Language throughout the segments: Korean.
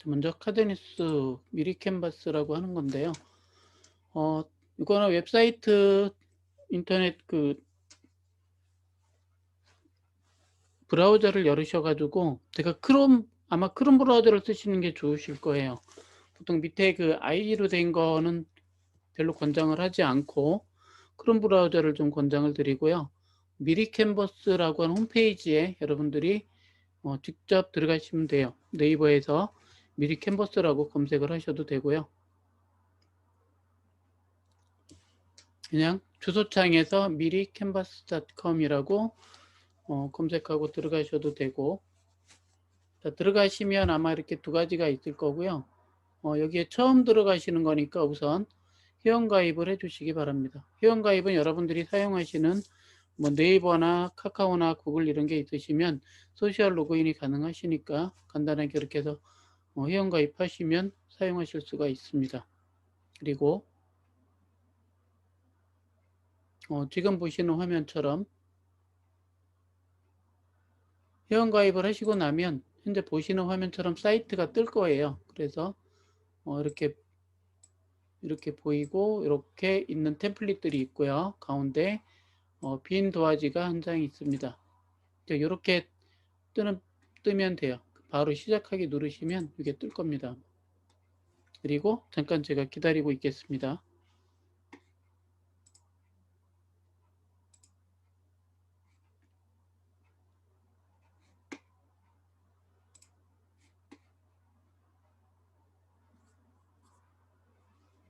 먼저 카드뉴스 미리 캔버스라고 하는 건데요. 이거는 웹사이트 인터넷 브라우저를 열으셔가지고 제가 아마 크롬 브라우저를 쓰시는 게 좋으실 거예요. 보통 밑에 IE로 된 거는 별로 권장을 하지 않고 크롬 브라우저를 좀 권장을 드리고요. 미리 캔버스라고 하는 홈페이지에 여러분들이 직접 들어가시면 돼요. 네이버에서 미리 캔버스라고 검색을 하셔도 되고요. 그냥 주소창에서 미리 canvas.com이라고 검색하고 들어가셔도 되고, 자, 들어가시면 아마 이렇게 두 가지가 있을 거고요. 여기에 처음 들어가시는 거니까 우선 회원가입을 해주시기 바랍니다. 회원가입은 여러분들이 사용하시는 뭐 네이버나 카카오나 구글 이런 게 있으시면 소셜 로그인이 가능하시니까 간단하게 이렇게 해서 회원가입하시면 사용하실 수가 있습니다. 그리고 지금 보시는 화면처럼 회원가입을 하시고 나면 현재 보시는 화면처럼 사이트가 뜰 거예요. 그래서 이렇게 보이고 이렇게 있는 템플릿들이 있고요. 가운데 빈 도화지가 한 장이 있습니다. 이렇게 뜨면 돼요. 바로 시작하기 누르시면 이게 뜰 겁니다. 그리고 잠깐 제가 기다리고 있겠습니다.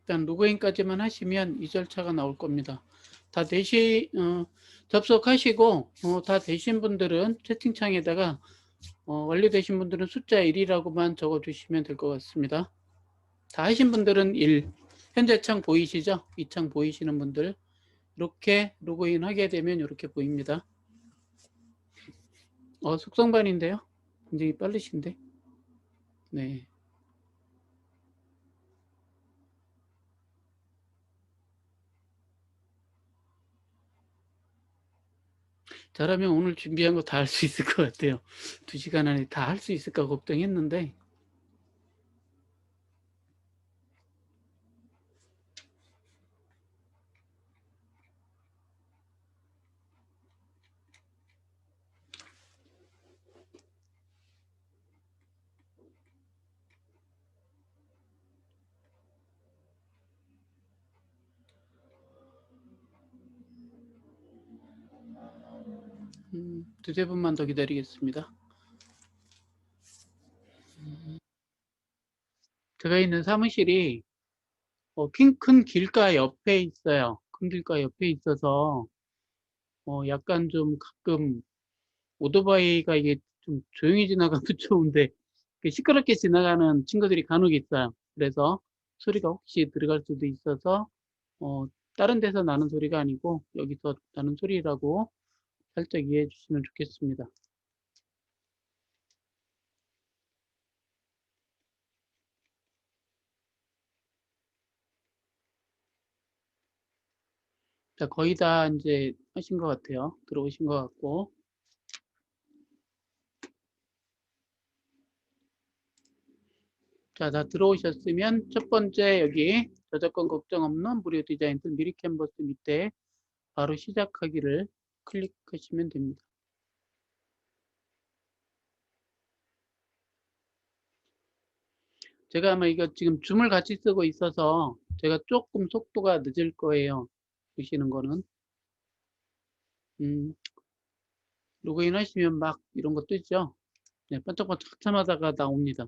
일단 로그인까지만 하시면 이 절차가 나올 겁니다. 다 접속하시고 다 되신 분들은 채팅창에다가 완료되신 분들은 숫자 1이라고만 적어주시면 될 것 같습니다. 다 하신 분들은 1, 현재 창 보이시죠? 이 창 보이시는 분들 이렇게 로그인 하게 되면 이렇게 보입니다. 속성반인데요. 굉장히 빠르신데. 네. 잘하면 오늘 준비한 거 다 할 수 있을 것 같아요. 2시간 안에 다 할 수 있을까 걱정했는데. 두세 분만 더 기다리겠습니다. 제가 있는 사무실이 큰 길가 옆에 있어요. 큰 길가 옆에 있어서 약간 좀 가끔 오토바이가 이게 좀 조용히 지나가면 좋은데 시끄럽게 지나가는 친구들이 간혹 있어요. 그래서 소리가 혹시 들어갈 수도 있어서 어, 다른 데서 나는 소리가 아니고 여기서 나는 소리라고 살짝 이해해 주시면 좋겠습니다. 자, 거의 다 이제 하신 것 같아요. 들어오신 것 같고. 자, 다 들어오셨으면 첫 번째 여기 저작권 걱정 없는 무료 디자인 툴 미리 캔버스 밑에 바로 시작하기를 클릭하시면 됩니다. 제가 아마 이거 지금 줌을 같이 쓰고 있어서 제가 조금 속도가 늦을 거예요. 보시는 거는. 음, 로그인 하시면 막 이런 거 뜨죠? 네, 반짝반짝 참하다가 나옵니다.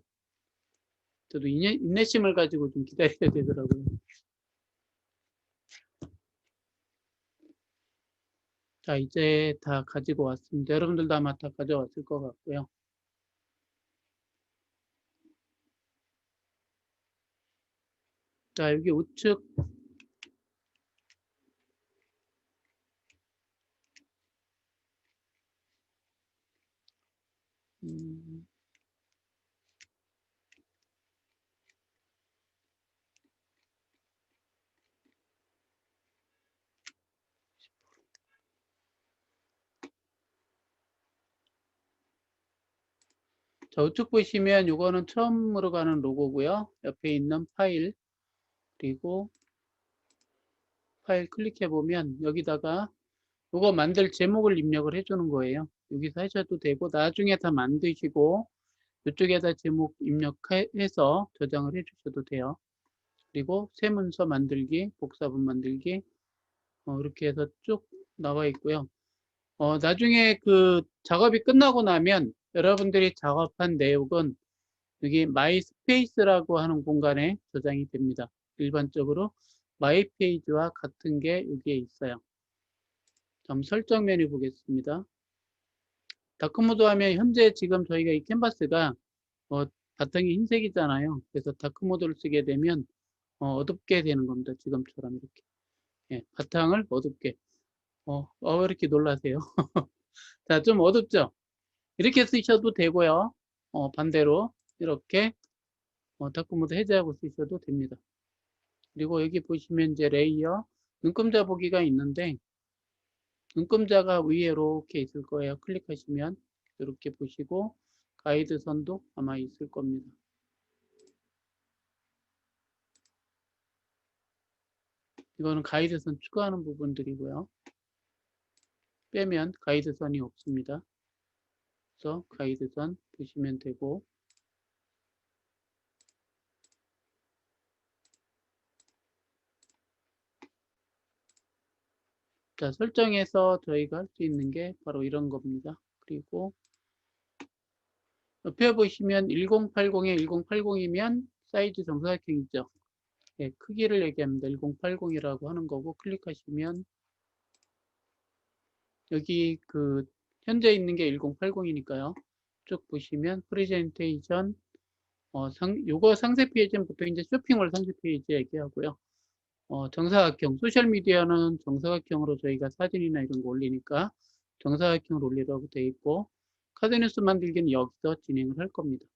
저도 인내심을 가지고 좀 기다려야 되더라고요. 자, 이제 다 가지고 왔습니다. 여러분들도 아마 다 가져왔을 것 같고요. 자, 여기 우측, 음, 자, 우측 보시면 이거는 처음으로 가는 로고고요. 옆에 있는 파일, 그리고 파일 클릭해 보면 여기다가 이거 만들 제목을 입력을 해주는 거예요. 여기서 하셔도 되고 나중에 다 만드시고 이쪽에다 제목 입력해서 저장을 해 주셔도 돼요. 그리고 새 문서 만들기, 복사본 만들기 이렇게 해서 쭉 나와 있고요. 나중에 그 작업이 끝나고 나면 여러분들이 작업한 내용은 여기 마이스페이스라고 하는 공간에 저장이 됩니다. 일반적으로 마이페이지와 같은 게 여기에 있어요. 다음 설정 메뉴 보겠습니다. 다크모드 하면 현재 지금 저희가 이 캔버스가 바탕이 흰색이잖아요. 그래서 다크모드를 쓰게 되면 어둡게 되는 겁니다. 지금처럼 이렇게. 예, 바탕을 어둡게. 왜 이렇게 놀라세요? 자, 좀 어둡죠? 이렇게 쓰셔도 되고요. 반대로 이렇게 다크모드 해제하고 쓰셔도 됩니다. 그리고 여기 보시면 이제 레이어, 눈금자 보기가 있는데 눈금자가 위에 이렇게 있을 거예요. 클릭하시면 이렇게 보시고 가이드선도 아마 있을 겁니다. 이거는 가이드선 추가하는 부분들이고요. 빼면 가이드선이 없습니다. 그래서 가이드선 보시면 되고 자, 설정에서 저희가 할 수 있는 게 바로 이런 겁니다. 그리고 옆에 보시면 1080에 1080이면 사이즈 정사각형이죠. 예, 크기를 얘기합니다. 1080이라고 하는 거고 클릭하시면 여기 그 현재 있는 게 1080이니까요. 쭉 보시면 프레젠테이션 요거 상세 페이지는 보통 이제 쇼핑몰 상세 페이지 얘기하고요. 정사각형, 소셜미디어는 정사각형으로 저희가 사진이나 이런 거 올리니까 정사각형으로 올리라고 되어 있고, 카드뉴스 만들기는 여기서 진행을 할 겁니다.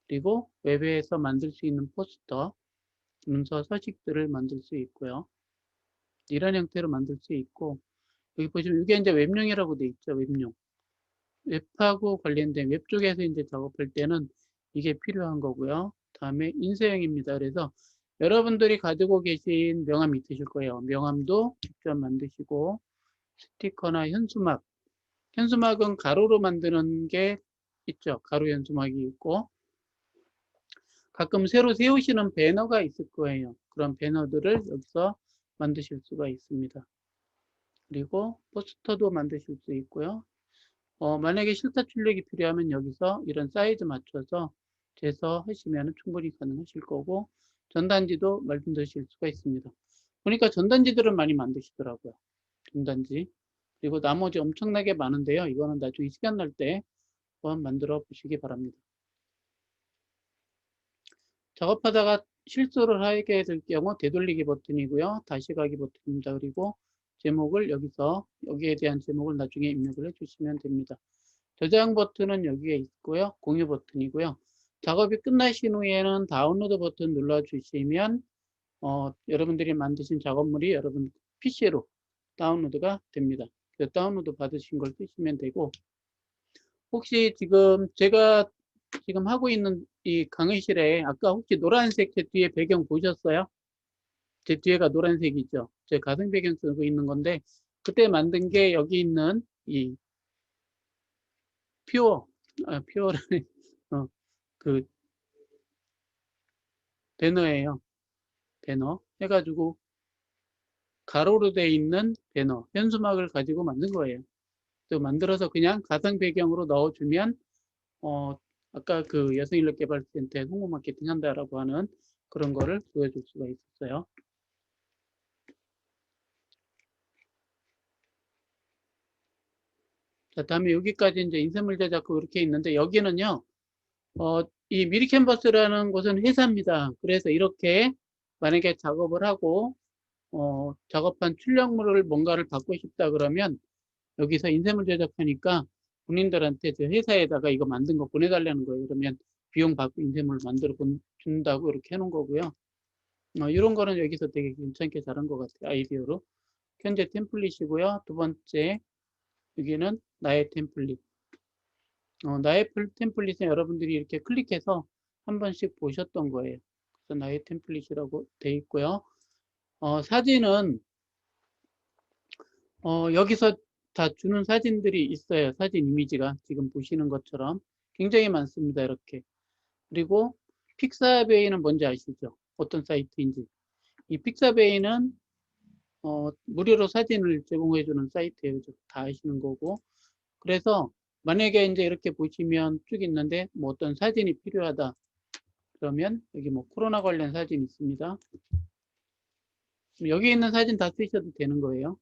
그리고 웹에서 만들 수 있는 포스터, 문서 서식들을 만들 수 있고요. 이런 형태로 만들 수 있고, 여기 보시면 이게 이제 웹용이라고 되어 있죠, 웹용. 웹하고 관련된 웹 쪽에서 이제 작업할 때는 이게 필요한 거고요. 다음에 인쇄형입니다. 그래서 여러분들이 가지고 계신 명함이 있으실 거예요. 명함도 직접 만드시고 스티커나 현수막. 현수막은 가로로 만드는 게 있죠. 가로 현수막이 있고 가끔 새로 세우시는 배너가 있을 거예요. 그런 배너들을 여기서 만드실 수가 있습니다. 그리고 포스터도 만드실 수 있고요. 만약에 실타 출력이 필요하면 여기서 이런 사이즈 맞춰서 재서 하시면 충분히 가능하실 거고 전단지도 만드실 수가 있습니다. 보니까 전단지들은 많이 만드시더라고요. 전단지. 그리고 나머지 엄청나게 많은데요. 이거는 나중에 시간 날 때 한번 만들어 보시기 바랍니다. 작업하다가 실수를 하게 될 경우 되돌리기 버튼이고요. 다시 가기 버튼입니다. 그리고 제목을 여기에 대한 제목을 나중에 입력을 해주시면 됩니다. 저장 버튼은 여기에 있고요. 공유 버튼이고요. 작업이 끝나신 후에는 다운로드 버튼 눌러주시면 여러분들이 만드신 작업물이 여러분 PC로 다운로드가 됩니다. 다운로드 받으신 걸 쓰시면 되고 혹시 지금 제가 지금 하고 있는 이 강의실에 아까 혹시 노란색 제 뒤에 배경 보셨어요? 제 뒤에가 노란색이죠. 제 가상 배경 쓰고 있는 건데 그때 만든 게 여기 있는 이 퓨어라는 그 배너예요. 배너 해가지고 가로로 돼 있는 배너 현수막을 가지고 만든 거예요. 또 만들어서 그냥 가상 배경으로 넣어주면 아까 그 여성인력개발센터에 홍보 마케팅 한다라고 하는 그런 거를 보여줄 수가 있었어요. 자, 다음에 여기까지 이제 인쇄물 제작고 이렇게 있는데 여기는요, 이 미리 캔버스라는 곳은 회사입니다. 그래서 이렇게 만약에 작업을 하고, 작업한 출력물을 뭔가를 받고 싶다 그러면 여기서 인쇄물 제작하니까 군인들한테 저 회사에다가 이거 만든 거 보내달라는 거예요. 그러면 비용 받고 인쇄물 만들어 준다고 이렇게 해놓은 거고요. 이런 거는 여기서 되게 괜찮게 잘한 것 같아요. 아이디어로. 현재 템플릿이고요. 두 번째, 여기는 나의 템플릿. 나의 템플릿은 여러분들이 이렇게 클릭해서 한 번씩 보셨던 거예요. 그래서 나의 템플릿이라고 돼 있고요. 사진은 여기서 다 주는 사진들이 있어요. 사진 이미지가 지금 보시는 것처럼 굉장히 많습니다. 이렇게. 그리고 픽사베이는 뭔지 아시죠? 어떤 사이트인지. 이 픽사베이는 무료로 사진을 제공해 주는 사이트예요. 다 아시는 거고. 그래서 만약에 이제 이렇게 보시면 쭉 있는데 뭐 어떤 사진이 필요하다. 그러면 여기 뭐 코로나 관련 사진 있습니다. 여기 있는 사진 다 쓰셔도 되는 거예요.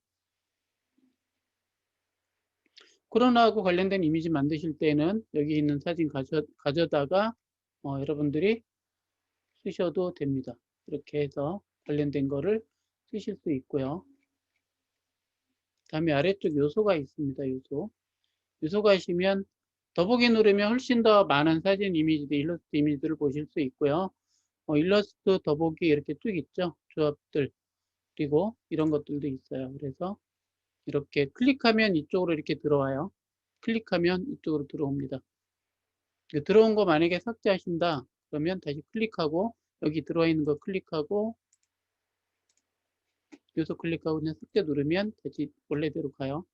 코로나하고 관련된 이미지 만드실 때는 여기 있는 사진 가져다가 여러분들이 쓰셔도 됩니다. 이렇게 해서 관련된 거를 쓰실 수 있고요. 다음에 아래쪽 요소가 있습니다. 요소 가시면 더보기 누르면 훨씬 더 많은 사진 이미지들, 일러스트 이미지들을 보실 수 있고요. 일러스트 더보기 이렇게 쭉 있죠. 조합들. 그리고 이런 것들도 있어요. 그래서 이렇게 클릭하면 이쪽으로 이렇게 들어와요. 클릭하면 이쪽으로 들어옵니다. 들어온 거 만약에 삭제하신다. 그러면 다시 클릭하고 여기 들어와 있는 거 클릭하고 요소 클릭하고 그냥 삭제 누르면 다시 원래대로 가요.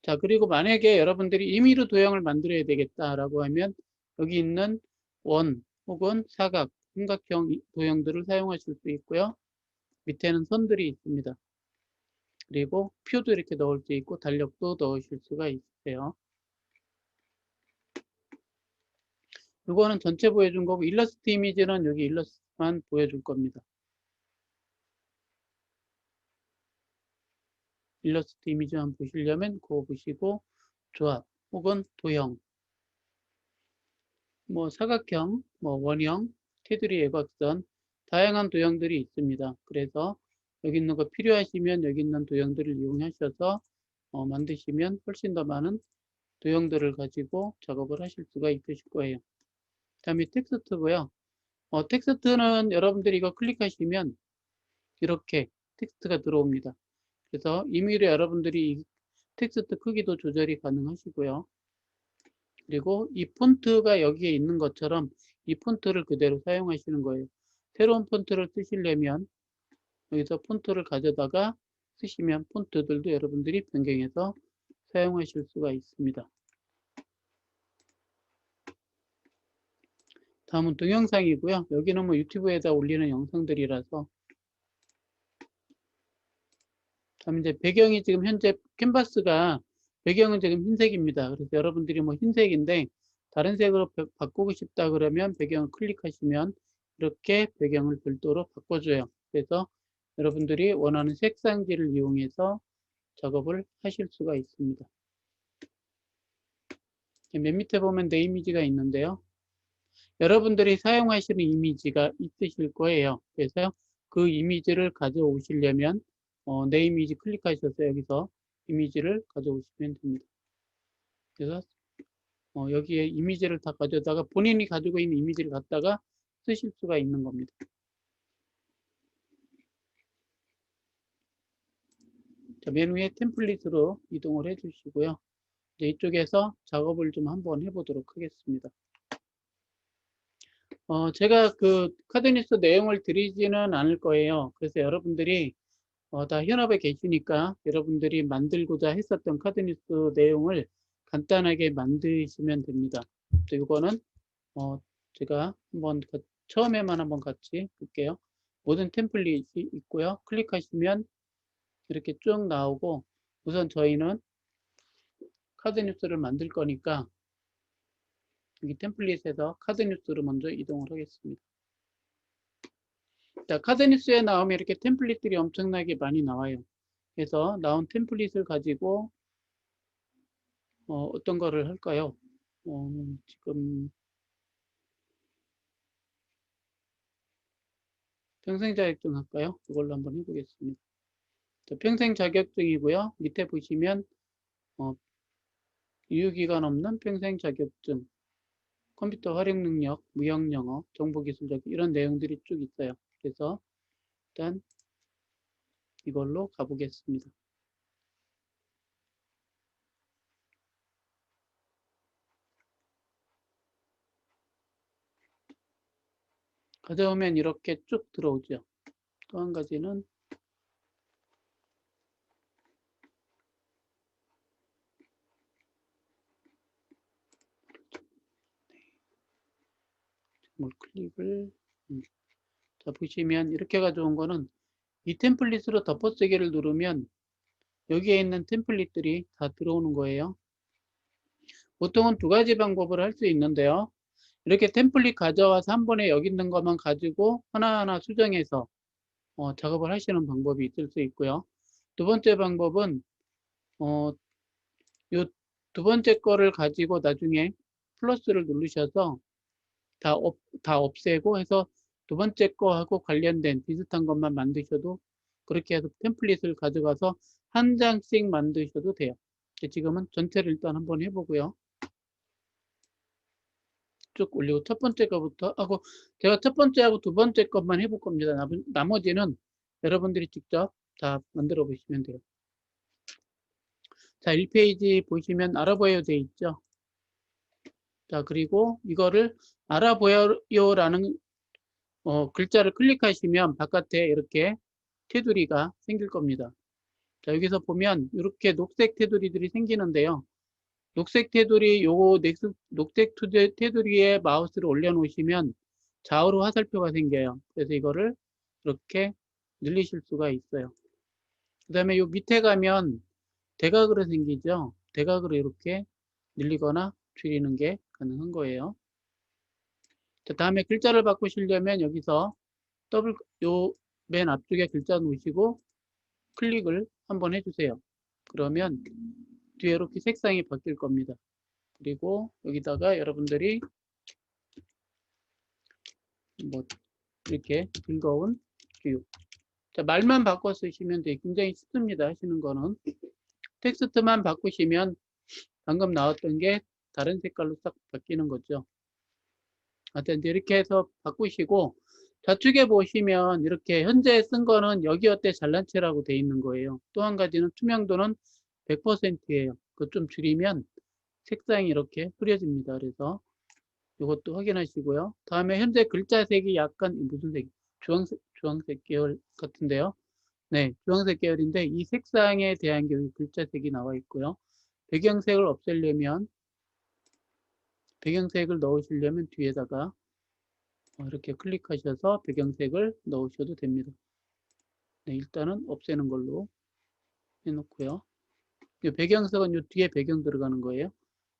자, 그리고 만약에 여러분들이 임의로 도형을 만들어야 되겠다라고 하면 여기 있는 원 혹은 사각, 삼각형 도형들을 사용하실 수 있고요. 밑에는 선들이 있습니다. 그리고 표도 이렇게 넣을 수 있고 달력도 넣으실 수가 있어요. 이거는 전체 보여준 거고 일러스트 이미지는 여기 일러스트만 보여줄 겁니다. 일러스트 이미지만 보시려면 그거 보시고 조합 혹은 도형 뭐 사각형, 뭐 원형, 테두리 애곽선 다양한 도형들이 있습니다. 그래서 여기 있는 거 필요하시면 여기 있는 도형들을 이용하셔서 만드시면 훨씬 더 많은 도형들을 가지고 작업을 하실 수가 있으실 거예요. 다음에 텍스트고요. 텍스트는 여러분들이 이거 클릭하시면 이렇게 텍스트가 들어옵니다. 그래서 임의로 여러분들이 이 텍스트 크기도 조절이 가능하시고요. 그리고 이 폰트가 여기에 있는 것처럼 이 폰트를 그대로 사용하시는 거예요. 새로운 폰트를 쓰시려면 여기서 폰트를 가져다가 쓰시면 폰트들도 여러분들이 변경해서 사용하실 수가 있습니다. 다음은 동영상이고요. 여기는 뭐 유튜브에다 올리는 영상들이라서 다음 이제 배경이 지금 현재 캔버스가 배경은 지금 흰색입니다. 그래서 여러분들이 뭐 흰색인데 다른 색으로 바꾸고 싶다 그러면 배경을 클릭하시면 이렇게 배경을 별도로 바꿔줘요. 그래서 여러분들이 원하는 색상지를 이용해서 작업을 하실 수가 있습니다. 맨 밑에 보면 내 이미지가 있는데요. 여러분들이 사용하시는 이미지가 있으실 거예요. 그래서 그 이미지를 가져오시려면 내 이미지 클릭하셔서 여기서 이미지를 가져오시면 됩니다. 그래서 여기에 이미지를 다 가져다가 본인이 가지고 있는 이미지를 갖다가 쓰실 수가 있는 겁니다. 자, 맨 위에 템플릿으로 이동을 해 주시고요. 이제 이쪽에서 작업을 좀 한번 해보도록 하겠습니다. 제가 그 카드뉴스 내용을 드리지는 않을 거예요. 그래서 여러분들이 다 현업에 계시니까 여러분들이 만들고자 했었던 카드뉴스 내용을 간단하게 만드시면 됩니다. 이거는 제가 한번 처음에만 한번 같이 볼게요. 모든 템플릿이 있고요. 클릭하시면 이렇게 쭉 나오고 우선 저희는 카드뉴스를 만들 거니까 여기 템플릿에서 카드뉴스로 먼저 이동을 하겠습니다. 자, 카드뉴스에 나오면 이렇게 템플릿들이 엄청나게 많이 나와요. 그래서 나온 템플릿을 가지고 어떤 거를 할까요? 지금 평생 자격증 할까요? 이걸로 한번 해보겠습니다. 자, 평생 자격증이고요. 밑에 보시면 유효기간 없는 평생 자격증, 컴퓨터 활용 능력, 무형 영어, 정보기술적 이런 내용들이 쭉 있어요. 그래서 일단 이걸로 가보겠습니다. 가져오면 이렇게 쭉 들어오죠. 또 한 가지는 클릭을 자, 보시면 이렇게 가져온 거는 이 템플릿으로 덮어쓰기를 누르면 여기에 있는 템플릿들이 다 들어오는 거예요. 보통은 두 가지 방법을 할 수 있는데요. 이렇게 템플릿 가져와서 한 번에 여기 있는 것만 가지고 하나하나 수정해서 작업을 하시는 방법이 있을 수 있고요. 두 번째 방법은 요 두 번째 거를 가지고 나중에 플러스를 누르셔서 다 없애고 해서 두 번째 거하고 관련된 비슷한 것만 만드셔도 그렇게 해서 템플릿을 가져가서 한 장씩 만드셔도 돼요. 지금은 전체를 일단 한번 해보고요. 쭉 올리고 첫 번째 거부터 하고 제가 첫 번째하고 두 번째 것만 해볼 겁니다. 나머지는 여러분들이 직접 다 만들어 보시면 돼요. 자, 1페이지 보시면 알아보여야 돼 있죠. 자, 그리고 이거를 알아보여요라는 글자를 클릭하시면 바깥에 이렇게 테두리가 생길 겁니다. 자, 여기서 보면 이렇게 녹색 테두리들이 생기는데요. 녹색 테두리, 녹색 테두리에 마우스를 올려놓으시면 좌우로 화살표가 생겨요. 그래서 이거를 이렇게 늘리실 수가 있어요. 그 다음에 요 밑에 가면 대각으로 생기죠. 대각으로 이렇게 늘리거나 줄이는 게 가능한 거예요. 자, 다음에 글자를 바꾸시려면 여기서 맨 앞쪽에 글자 놓으시고 클릭을 한번 해주세요. 그러면 뒤에 이렇게 색상이 바뀔 겁니다. 그리고 여기다가 여러분들이 뭐 이렇게 즐거운 교육. 자, 말만 바꿔 쓰시면 돼요. 굉장히 쉽습니다. 하시는 거는. 텍스트만 바꾸시면 방금 나왔던 게 다른 색깔로 싹 바뀌는 거죠. 하여튼 이렇게 해서 바꾸시고 좌측에 보시면 이렇게 현재 쓴 거는 여기어때 잘난 체라고 돼 있는 거예요. 또 한 가지는 투명도는 100%예요. 그거 좀 줄이면 색상이 이렇게 흐려집니다. 그래서 이것도 확인하시고요. 다음에 현재 글자색이 약간 무슨 색? 주황색 계열 같은데요. 네, 주황색 계열인데 이 색상에 대한 게 글자색이 나와 있고요. 배경색을 없애려면 배경색을 넣으시려면 뒤에다가 이렇게 클릭하셔서 배경색을 넣으셔도 됩니다. 네, 일단은 없애는 걸로 해놓고요. 이 배경색은 이 뒤에 배경 들어가는 거예요.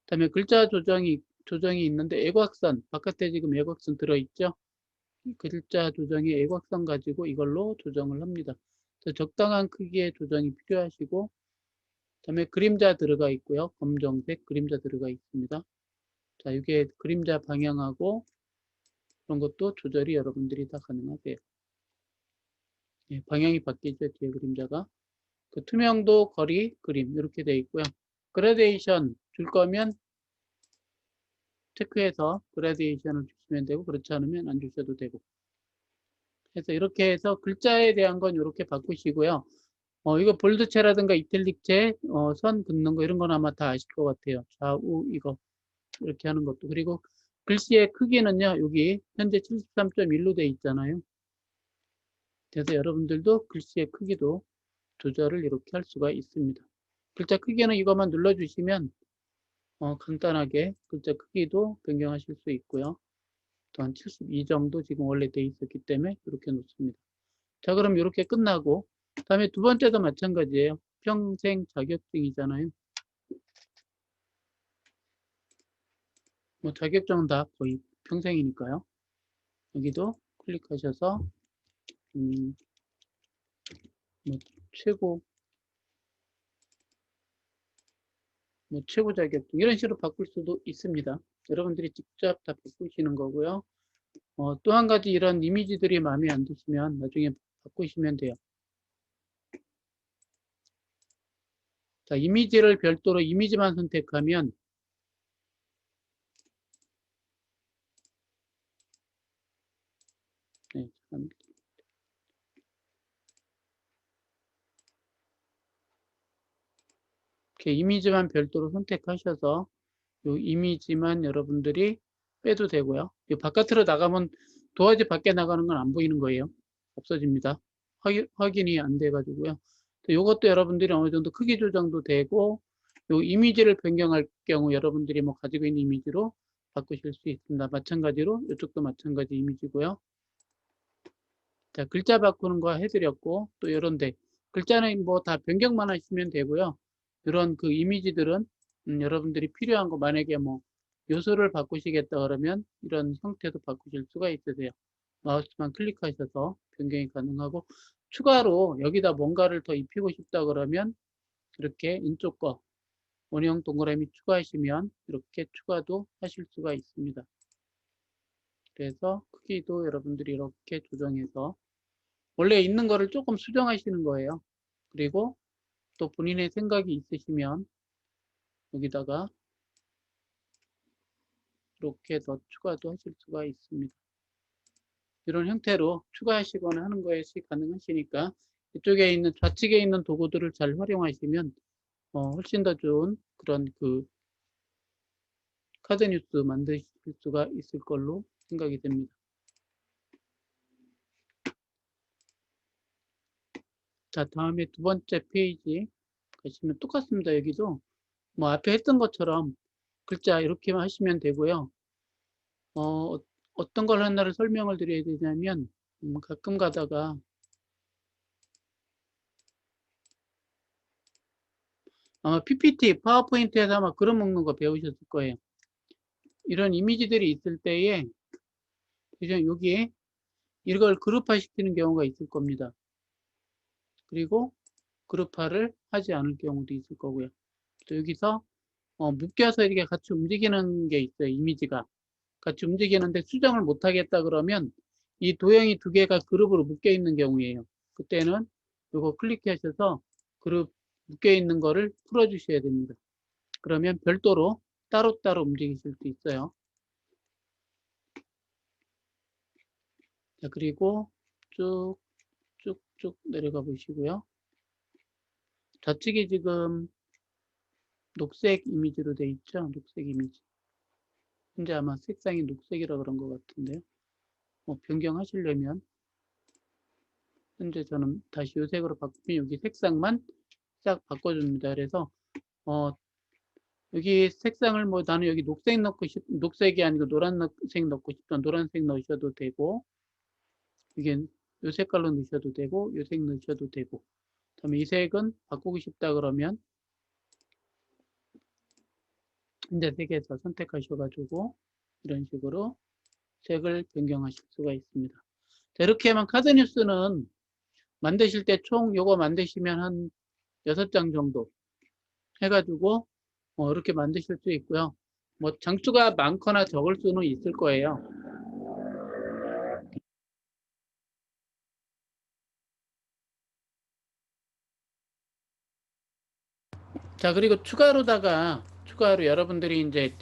그다음에 글자 조정이 있는데 애곽선 바깥에 지금 애곽선 들어있죠. 글자 조정이 애곽선 가지고 이걸로 조정을 합니다. 적당한 크기의 조정이 필요하시고 그다음에 그림자 들어가 있고요. 검정색 그림자 들어가 있습니다. 자, 이게 그림자 방향하고 그런 것도 조절이 여러분들이 다 가능하세요. 예, 방향이 바뀌죠. 뒤에 그림자가. 그 투명도, 거리, 그림 이렇게 되어 있고요. 그라데이션 줄 거면 체크해서 그라데이션을 주시면 되고 그렇지 않으면 안 주셔도 되고 그래서 이렇게 해서 글자에 대한 건 이렇게 바꾸시고요. 이거 볼드체라든가 이탈릭체, 선 긋는 거 이런 건 아마 다 아실 것 같아요. 좌우 이거 이렇게 하는 것도. 그리고 글씨의 크기는요. 여기 현재 73.1로 돼 있잖아요. 그래서 여러분들도 글씨의 크기도 조절을 이렇게 할 수가 있습니다. 글자 크기는 이것만 눌러주시면 간단하게 글자 크기도 변경하실 수 있고요. 또 한 72 정도 지금 원래 돼 있었기 때문에 이렇게 놓습니다. 자, 그럼 이렇게 끝나고 다음에 두 번째도 마찬가지예요. 평생 자격증이잖아요. 뭐 자격증은 다 거의 평생이니까요. 여기도 클릭하셔서 뭐 최고 뭐 최고 자격증 이런 식으로 바꿀 수도 있습니다. 여러분들이 직접 다 바꾸시는 거고요. 또 한 가지 이런 이미지들이 마음에 안 드시면 나중에 바꾸시면 돼요. 자, 이미지를 별도로 이미지만 선택하면 네, 이렇게 이미지만 별도로 선택하셔서 이 이미지만 여러분들이 빼도 되고요. 이 바깥으로 나가면 도화지 밖에 나가는 건 안 보이는 거예요. 없어집니다. 확인이 안 돼가지고요. 이것도 여러분들이 어느 정도 크기 조정도 되고, 요 이미지를 변경할 경우 여러분들이 뭐 가지고 있는 이미지로 바꾸실 수 있습니다. 마찬가지로 이쪽도 마찬가지 이미지고요. 자, 글자 바꾸는 거 해드렸고, 또 이런데 글자는 뭐 다 변경만 하시면 되고요. 이런 그 이미지들은 여러분들이 필요한 거, 만약에 뭐 요소를 바꾸시겠다 그러면 이런 형태도 바꾸실 수가 있으세요. 마우스만 클릭하셔서 변경이 가능하고, 추가로 여기다 뭔가를 더 입히고 싶다 그러면 이렇게 왼쪽 거 원형 동그라미 추가하시면 이렇게 추가도 하실 수가 있습니다. 그래서 크기도 여러분들이 이렇게 조정해서 원래 있는 거를 조금 수정하시는 거예요. 그리고 또 본인의 생각이 있으시면 여기다가 이렇게 더 추가도 하실 수가 있습니다. 이런 형태로 추가하시거나 하는 것이 가능하시니까 이쪽에 있는 좌측에 있는 도구들을 잘 활용하시면 훨씬 더 좋은 그런 그 카드 뉴스 만드실 수가 있을 걸로 생각이 됩니다. 자, 다음에 두 번째 페이지 가시면 똑같습니다. 여기도 뭐 앞에 했던 것처럼 글자 이렇게만 하시면 되고요. 어떤 걸 하나를 설명을 드려야 되냐면 가끔 가다가 아마 PPT, 파워포인트에서 아마 그림 먹는 거 배우셨을 거예요. 이런 이미지들이 있을 때에 여기에 이걸 그룹화 시키는 경우가 있을 겁니다. 그리고 그룹화를 하지 않을 경우도 있을 거고요. 또 여기서 묶여서 이렇게 같이 움직이는 게 있어요. 이미지가 같이 움직이는데 수정을 못 하겠다 그러면 이 도형이 두 개가 그룹으로 묶여 있는 경우예요. 그때는 이거 클릭하셔서 그룹 묶여 있는 거를 풀어 주셔야 됩니다. 그러면 별도로 따로따로 움직이실 수 있어요. 자, 그리고 쭉쭉쭉 내려가 보시고요. 좌측에 지금 녹색 이미지로 돼 있죠. 녹색 이미지. 현재 아마 색상이 녹색이라 그런 것 같은데요. 변경하시려면 현재 저는 다시 이 색으로 바꾸면 여기 색상만 싹 바꿔줍니다. 그래서 여기 색상을 뭐 나는 여기 녹색 넣고 녹색이 아니고 노란색 넣고 싶다. 노란색 넣으셔도 되고, 이게 이 색깔로 넣으셔도 되고, 이 색 넣으셔도 되고. 그다음에 이 색은 바꾸고 싶다 그러면 현재 색에서 선택하셔가지고 이런 식으로 색을 변경하실 수가 있습니다. 자, 이렇게 하면 카드 뉴스는 만드실 때 총 요거 만드시면 한 6장 정도 해가지고 이렇게 만드실 수 있고요. 뭐 장수가 많거나 적을 수는 있을 거예요. 자, 그리고 추가로 여러분들이 이제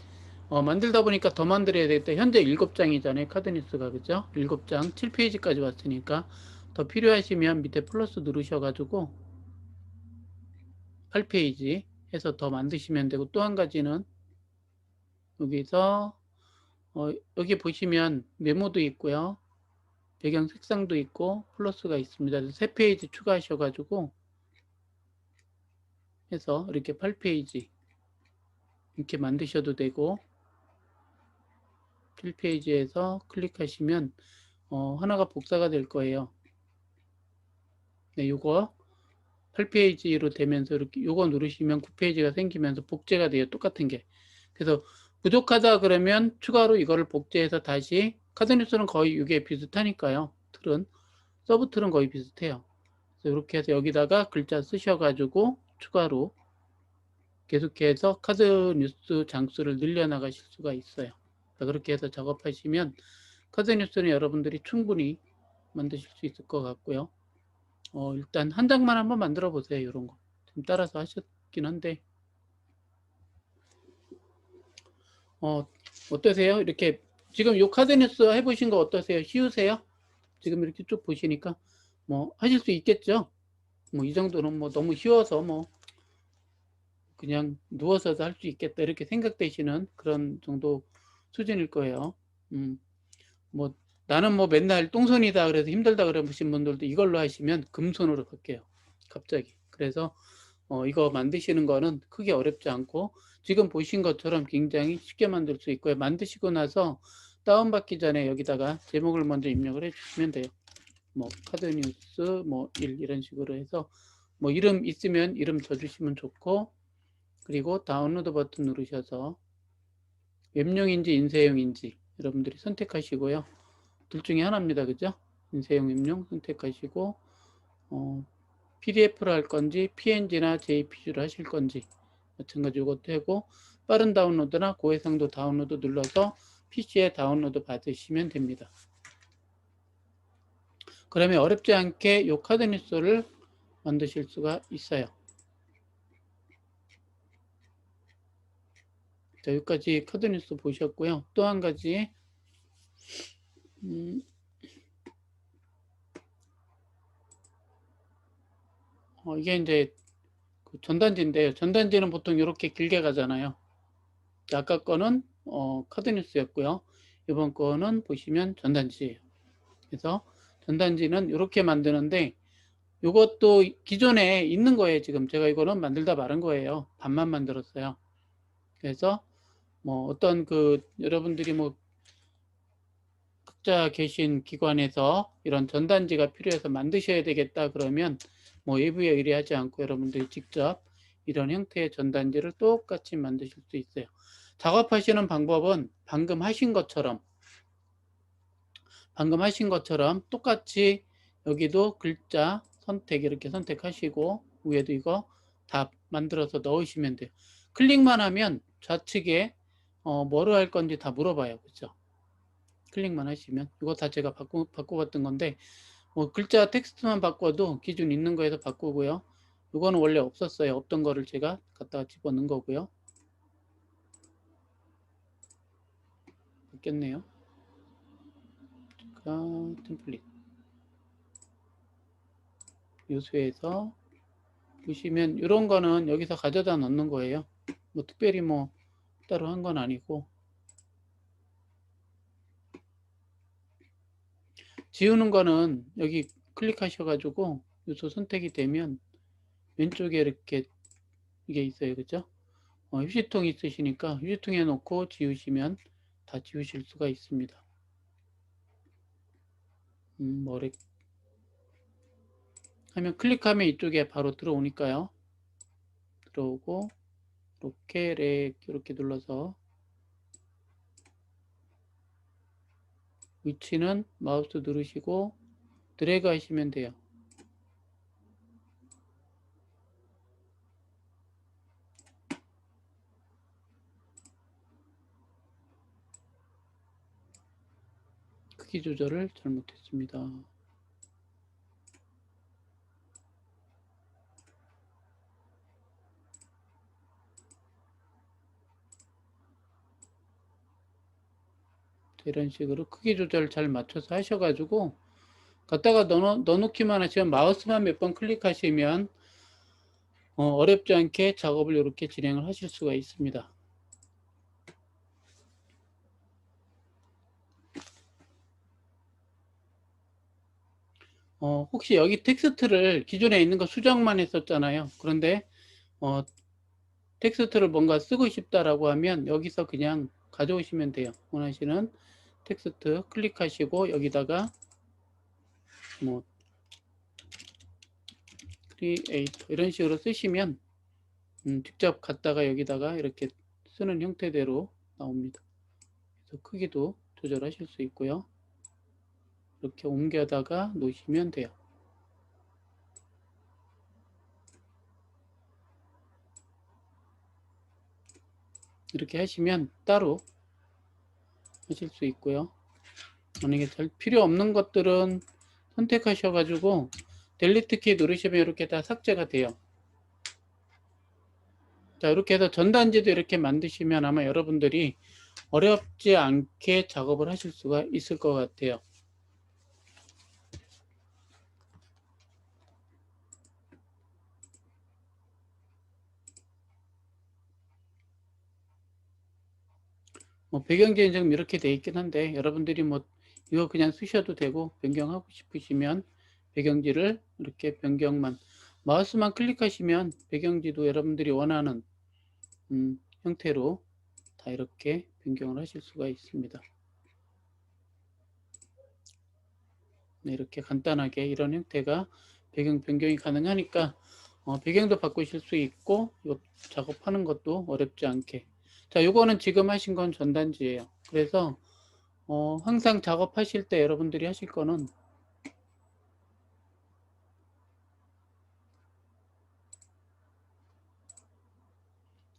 만들다 보니까 더 만들어야 되겠다. 현재 7장이잖아요. 카드 뉴스가. 그죠? 7장, 7페이지까지 왔으니까 더 필요하시면 밑에 플러스 누르셔가지고 8페이지 해서 더 만드시면 되고, 또 한 가지는 여기서 여기 보시면 메모도 있고요. 배경 색상도 있고 플러스가 있습니다. 3페이지 추가하셔가지고 해서 이렇게 8페이지 이렇게 만드셔도 되고, 7페이지에서 클릭하시면 하나가 복사가 될 거예요. 네, 요거 8페이지로 되면서 이렇게 요거 누르시면 9페이지가 생기면서 복제가 돼요. 똑같은 게. 그래서 부족하다 그러면 추가로 이거를 복제해서 다시, 카드뉴스는 거의 이게 비슷하니까요. 서브틀은 거의 비슷해요. 그래서 이렇게 해서 여기다가 글자 쓰셔가지고 추가로 계속해서 카드뉴스 장수를 늘려나가실 수가 있어요. 그렇게 해서 작업하시면 카드뉴스는 여러분들이 충분히 만드실 수 있을 것 같고요. 일단 한 장만 한번 만들어 보세요. 이런 거. 좀 따라서 하셨긴 한데, 어떠세요? 이렇게, 지금 요 카드 뉴스 해보신 거 어떠세요? 쉬우세요? 지금 이렇게 쭉 보시니까, 뭐, 하실 수 있겠죠? 뭐, 이 정도는 뭐, 너무 쉬워서 뭐, 그냥 누워서도 할 수 있겠다. 이렇게 생각되시는 그런 정도 수준일 거예요. 뭐, 나는 뭐 맨날 똥손이다 그래서 힘들다 그러신 분들도 이걸로 하시면 금손으로 바뀌어요. 갑자기. 그래서 이거 만드시는 거는 크게 어렵지 않고 지금 보신 것처럼 굉장히 쉽게 만들 수 있고요. 만드시고 나서 다운받기 전에 여기다가 제목을 먼저 입력을 해주시면 돼요. 뭐 카드뉴스 뭐 1 이런 식으로 해서 뭐 이름 있으면 이름 쳐주시면 좋고, 그리고 다운로드 버튼 누르셔서 웹용인지 인쇄용인지 여러분들이 선택하시고요. 둘 중에 하나입니다. 그죠? 인쇄용, 웹용 선택하시고 PDF로 할 건지 PNG나 JPG로 하실 건지 마찬가지 이것도 하고, 빠른 다운로드나 고해상도 다운로드 눌러서 PC에 다운로드 받으시면 됩니다. 그러면 어렵지 않게 이 카드 뉴스를 만드실 수가 있어요. 자, 여기까지 카드 뉴스 보셨고요. 또 한 가지 이게 이제 그 전단지인데요. 전단지는 보통 이렇게 길게 가잖아요. 아까 거는 카드 뉴스였고요. 이번 거는 보시면 전단지예요. 그래서 전단지는 이렇게 만드는데 이것도 기존에 있는 거예요. 지금 제가 이거는 만들다 마른 거예요. 반만 만들었어요. 그래서 뭐 어떤 그 여러분들이 뭐 각자 계신 기관에서 이런 전단지가 필요해서 만드셔야 되겠다 그러면 뭐 외부에 의뢰하지 않고 여러분들이 직접 이런 형태의 전단지를 똑같이 만드실 수 있어요. 작업하시는 방법은 방금 하신 것처럼 똑같이 여기도 글자 선택 이렇게 선택하시고 위에도 이거 다 만들어서 넣으시면 돼요. 클릭만 하면 좌측에 뭐로 할 건지 다 물어봐요. 그죠? 클릭만 하시면 이거 다 제가 바꿔봤던 건데 뭐 글자 텍스트만 바꿔도 기존 있는 거에서 바꾸고요. 이거는 원래 없었어요. 없던 거를 제가 갖다가 집어넣은 거고요. 바뀌었네요. 템플릿 요소에서 보시면 이런 거는 여기서 가져다 넣는 거예요. 뭐 특별히 뭐 따로 한 건 아니고, 지우는 거는 여기 클릭하셔가지고 요소 선택이 되면 왼쪽에 이렇게 이게 있어요. 그죠? 휴지통 있으시니까 휴지통에 놓고 지우시면 다 지우실 수가 있습니다. 뭐래 하면 클릭하면 이쪽에 바로 들어오니까요. 들어오고 이렇게 눌러서 위치는 마우스 누르시고 드래그 하시면 돼요. 크기 조절을 잘못했습니다. 이런 식으로 크기 조절 잘 맞춰서 하셔가지고 갖다가 넣어놓기만 하시면 마우스만 몇 번 클릭하시면 어렵지 않게 작업을 이렇게 진행을 하실 수가 있습니다. 혹시 여기 텍스트를 기존에 있는 거 수정만 했었잖아요. 그런데 텍스트를 뭔가 쓰고 싶다라고 하면 여기서 그냥 가져오시면 돼요. 원하시는 텍스트 클릭하시고 여기다가 뭐 크리에이터 이런 식으로 쓰시면 직접 갖다가 여기다가 이렇게 쓰는 형태대로 나옵니다. 그래서 크기도 조절하실 수 있고요. 이렇게 옮겨다가 놓으시면 돼요. 이렇게 하시면 따로 하실 수 있고요. 만약에 잘 필요 없는 것들은 선택하셔가지고 델리트 키 누르시면 이렇게 다 삭제가 돼요. 자, 이렇게 해서 전단지도 이렇게 만드시면 아마 여러분들이 어렵지 않게 작업을 하실 수가 있을 것 같아요. 배경 지금 이렇게 돼 있긴 한데 여러분들이 뭐 이거 그냥 쓰셔도 되고 변경하고 싶으시면 배경지를 이렇게 변경만 마우스만 클릭하시면 배경지도 여러분들이 원하는 형태로 다 이렇게 변경을 하실 수가 있습니다. 네, 이렇게 간단하게 이런 형태가 배경 변경이 가능하니까 배경도 바꾸실 수 있고 이거 작업하는 것도 어렵지 않게. 자, 요거는 지금 하신 건 전단지예요. 그래서 항상 작업하실 때 여러분들이 하실 거는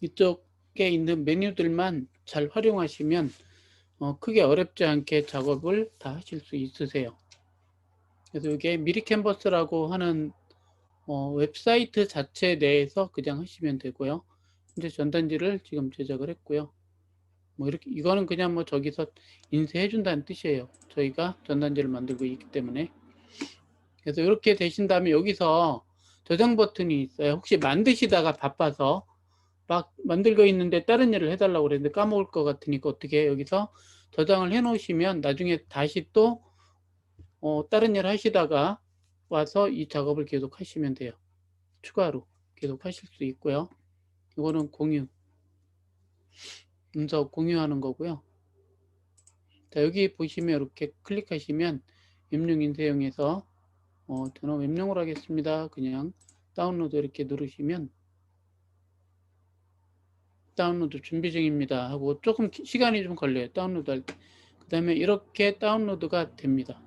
이쪽에 있는 메뉴들만 잘 활용하시면 크게 어렵지 않게 작업을 다 하실 수 있으세요. 그래서 이게 미리 캔버스라고 하는 웹사이트 자체 내에서 그냥 하시면 되고요. 이제 전단지를 지금 제작을 했고요. 뭐 이렇게 이거는 그냥 뭐 저기서 인쇄해 준다는 뜻이에요. 저희가 전단지를 만들고 있기 때문에. 그래서 이렇게 되신 다음에 여기서 저장 버튼이 있어요. 혹시 만드시다가 바빠서 막 만들고 있는데 다른 일을 해달라고 그랬는데 까먹을 것 같으니까 어떻게 여기서 저장을 해 놓으시면 나중에 다시 또 다른 일 하시다가 와서 이 작업을 계속 하시면 돼요. 추가로 계속 하실 수 있고요. 이거는 공유, 문서 공유하는 거고요. 자, 여기 보시면 이렇게 클릭하시면 웹용 인쇄용에서 저는 웹용으로 하겠습니다. 그냥 다운로드 이렇게 누르시면 다운로드 준비 중입니다 하고 조금 시간이 좀 걸려요. 다운로드 할 때. 그 다음에 이렇게 다운로드가 됩니다.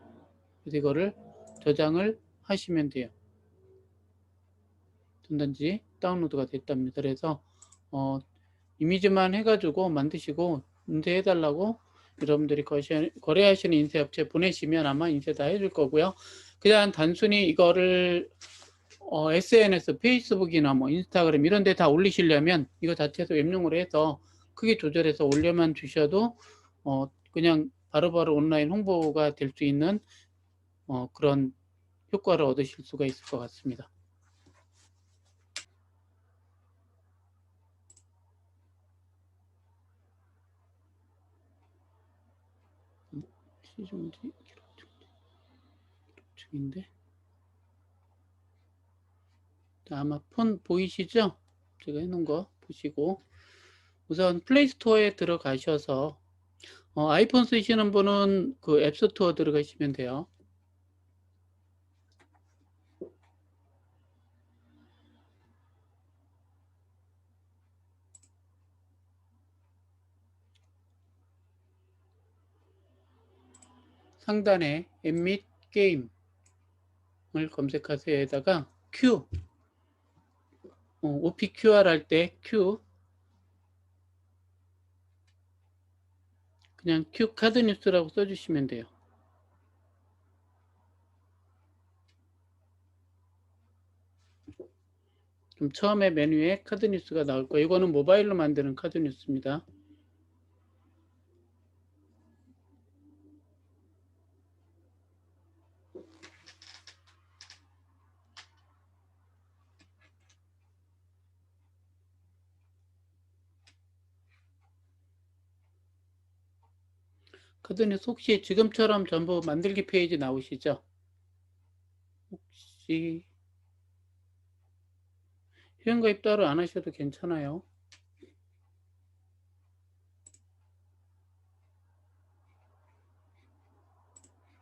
그래서 이거를 저장을 하시면 돼요. 전단지 다운로드가 됐답니다. 그래서 이미지만 해가지고 만드시고 인쇄해 달라고 여러분들이 거래하시는 인쇄업체 보내시면 아마 인쇄 다 해줄 거고요. 그냥 단순히 이거를 SNS, 페이스북이나 뭐 인스타그램 이런 데 다 올리시려면 이거 자체에서 웹용으로 해서 크게 조절해서 올려만 주셔도 그냥 바로바로 온라인 홍보가 될 수 있는 그런 효과를 얻으실 수가 있을 것 같습니다. 시중지 기록 중인데 아마 폰 보이시죠? 제가 해놓은 거 보시고 우선 플레이스토어에 들어가셔서 아이폰 쓰시는 분은 그 앱스토어 들어가시면 돼요. 상단에 앱 및 게임을 검색하세요. 에다가 Q, OPQR 할 때 Q, 그냥 Q 카드 뉴스라고 써주시면 돼요. 그럼 처음에 메뉴에 카드 뉴스가 나올 거예요. 이거는 모바일로 만드는 카드 뉴스입니다. 카드 뉴스 혹시 지금처럼 전부 만들기 페이지 나오시죠? 혹시 회원가입 따로 안 하셔도 괜찮아요.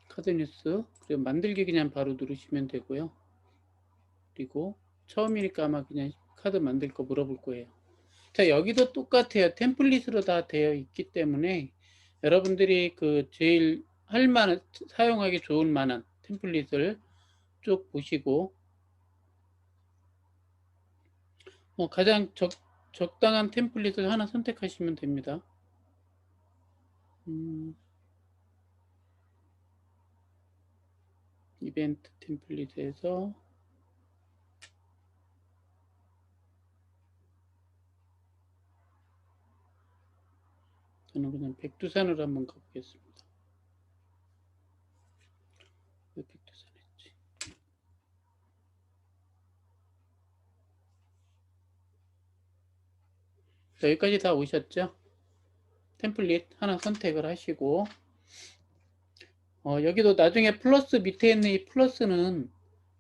카드 뉴스 그리고 만들기 그냥 바로 누르시면 되고요. 그리고 처음이니까 아마 그냥 카드 만들 거 물어볼 거예요. 자, 여기도 똑같아요. 템플릿으로 다 되어 있기 때문에 여러분들이 그 제일 할 만한 사용하기 좋을 만한 템플릿을 쭉 보시고 가장 적당한 템플릿을 하나 선택하시면 됩니다. 이벤트 템플릿에서 저는 그냥 백두산으로 한번 가보겠습니다. 왜 백두산 했지? 자, 여기까지 다 오셨죠? 템플릿 하나 선택을 하시고 여기도 나중에 플러스 밑에 있는 이 플러스는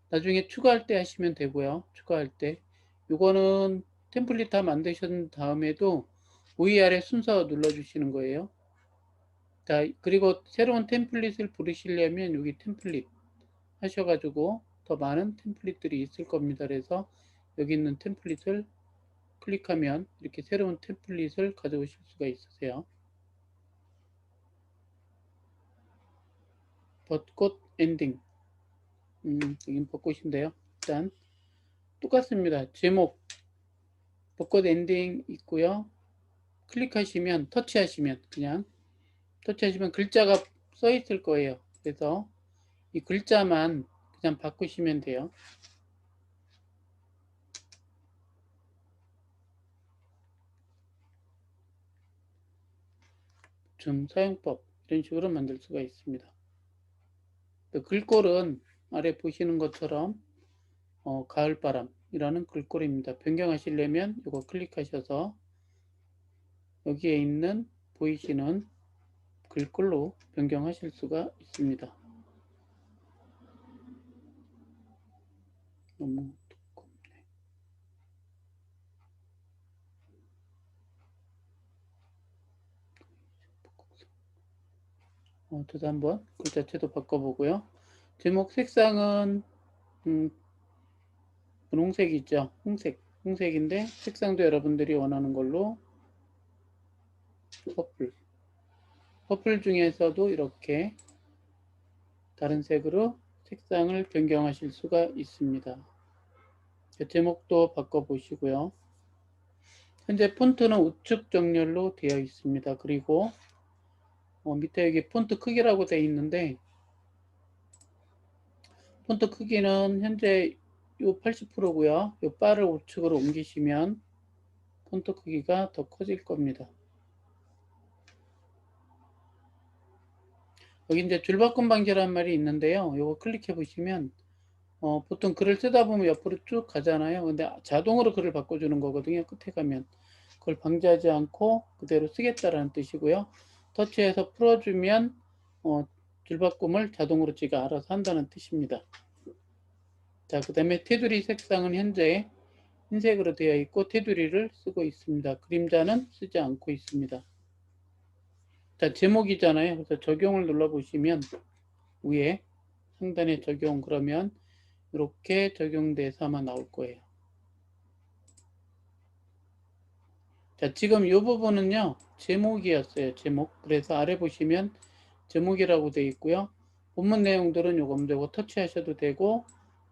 나중에 추가할 때 하시면 되고요. 추가할 때. 이거는 템플릿 다 만드신 다음에도 위아래 순서 눌러주시는 거예요. 자, 그리고 새로운 템플릿을 부르시려면 여기 템플릿 하셔가지고 더 많은 템플릿들이 있을 겁니다. 그래서 여기 있는 템플릿을 클릭하면 이렇게 새로운 템플릿을 가져오실 수가 있으세요. 벚꽃 엔딩. 여긴 벚꽃인데요. 일단 똑같습니다. 제목 벚꽃 엔딩 있고요. 클릭하시면 터치하시면 그냥 터치하시면 글자가 써 있을 거예요. 그래서 이 글자만 그냥 바꾸시면 돼요. 줌 사용법 이런 식으로 만들 수가 있습니다. 글꼴은 아래 보시는 것처럼 가을바람이라는 글꼴입니다. 변경하시려면 이거 클릭하셔서 여기에 있는 보이시는 글꼴로 변경하실 수가 있습니다. 너무 두껍네. 저도 한번 글 자체도 바꿔보고요. 제목 색상은 분홍색이죠. 홍색인데 색상도 여러분들이 원하는 걸로 퍼플 중에서도 이렇게 다른 색으로 색상을 변경하실 수가 있습니다. 제목도 바꿔보시고요. 현재 폰트는 우측 정렬로 되어 있습니다. 그리고 밑에 여기 폰트 크기라고 되어 있는데 폰트 크기는 현재 요 80%고요. 요 바를 우측으로 옮기시면 폰트 크기가 더 커질 겁니다. 여기 이제 줄바꿈 방지라는 말이 있는데요. 요거 클릭해 보시면 보통 글을 쓰다 보면 옆으로 쭉 가잖아요. 근데 자동으로 글을 바꿔주는 거거든요. 끝에 가면 그걸 방지하지 않고 그대로 쓰겠다라는 뜻이고요. 터치해서 풀어주면 줄바꿈을 자동으로 지가 알아서 한다는 뜻입니다. 자, 그 다음에 테두리 색상은 현재 흰색으로 되어 있고 테두리를 쓰고 있습니다. 그림자는 쓰지 않고 있습니다. 자, 제목이잖아요. 그래서 적용을 눌러보시면 위에 상단에 적용 그러면 이렇게 적용돼서 아마 나올 거예요. 자, 지금 이 부분은요, 제목이었어요. 제목. 그래서 아래 보시면 제목이라고 되어 있고요. 본문 내용들은 요거 되고 터치하셔도 되고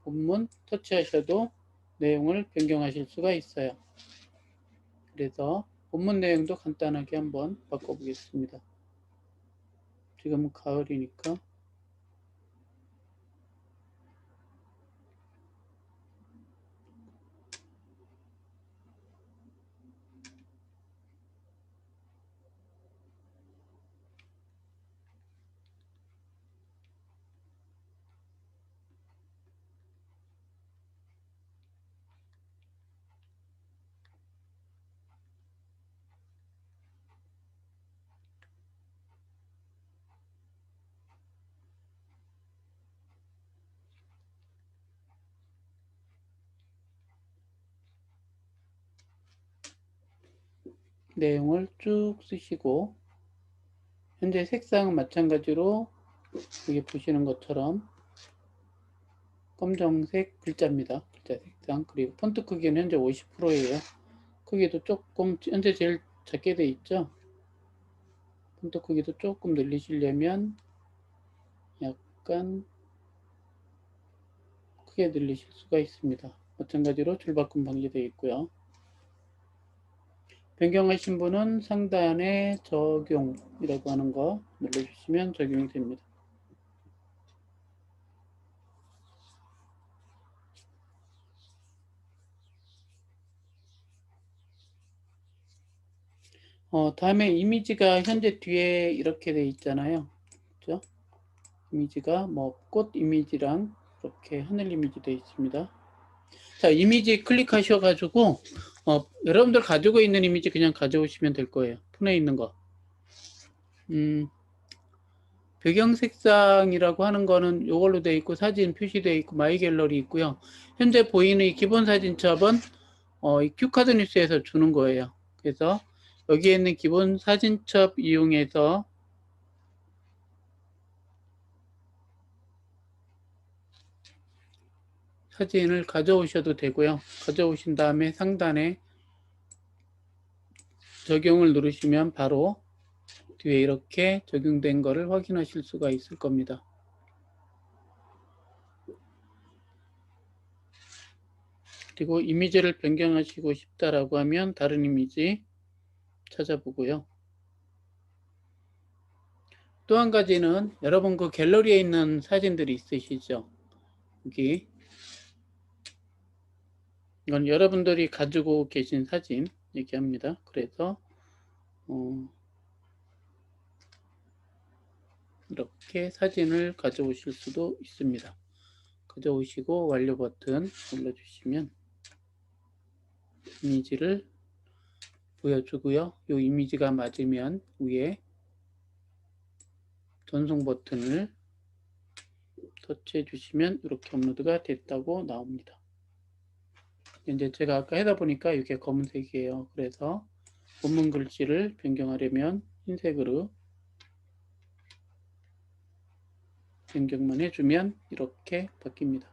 본문 터치하셔도 내용을 변경하실 수가 있어요. 그래서 본문 내용도 간단하게 한번 바꿔보겠습니다. 지금은 가을이니까 내용을 쭉 쓰시고 현재 색상은 마찬가지로 여기 보시는 것처럼 검정색 글자입니다. 글자 색상. 그리고 폰트 크기는 현재 50%예요. 크기도 조금 현재 제일 작게 돼 있죠. 폰트 크기도 조금 늘리시려면 약간 크게 늘리실 수가 있습니다. 마찬가지로 줄바꿈 방지되어 있고요. 변경하신 분은 상단에 적용이라고 하는 거 눌러주시면 적용이 됩니다. 다음에 이미지가 현재 뒤에 이렇게 돼 있잖아요. 그죠? 이미지가 뭐 꽃 이미지랑 이렇게 하늘 이미지 되어 있습니다. 자, 이미지 클릭하셔가지고 여러분들 가지고 있는 이미지 그냥 가져오시면 될 거예요. 폰에 있는 거. 배경 색상이라고 하는 거는 이걸로 되어 있고 사진 표시되어 있고 마이 갤러리 있고요. 현재 보이는 이 기본 사진첩은 이 큐카드 뉴스에서 주는 거예요. 그래서 여기에 있는 기본 사진첩 이용해서 사진을 가져오셔도 되고요. 가져오신 다음에 상단에 적용을 누르시면 바로 뒤에 이렇게 적용된 거를 확인하실 수가 있을 겁니다. 그리고 이미지를 변경하시고 싶다라고 하면 다른 이미지 찾아보고요. 또 한 가지는 여러분 그 갤러리에 있는 사진들이 있으시죠? 여기 이건 여러분들이 가지고 계신 사진 얘기합니다. 그래서 이렇게 사진을 가져오실 수도 있습니다. 가져오시고 완료 버튼 눌러주시면 이미지를 보여주고요. 이 이미지가 맞으면 위에 전송 버튼을 터치해 주시면 이렇게 업로드가 됐다고 나옵니다. 이제 제가 아까 하다 보니까 이렇게 검은색이에요. 그래서 본문 글씨를 변경하려면 흰색으로 변경만 해주면 이렇게 바뀝니다.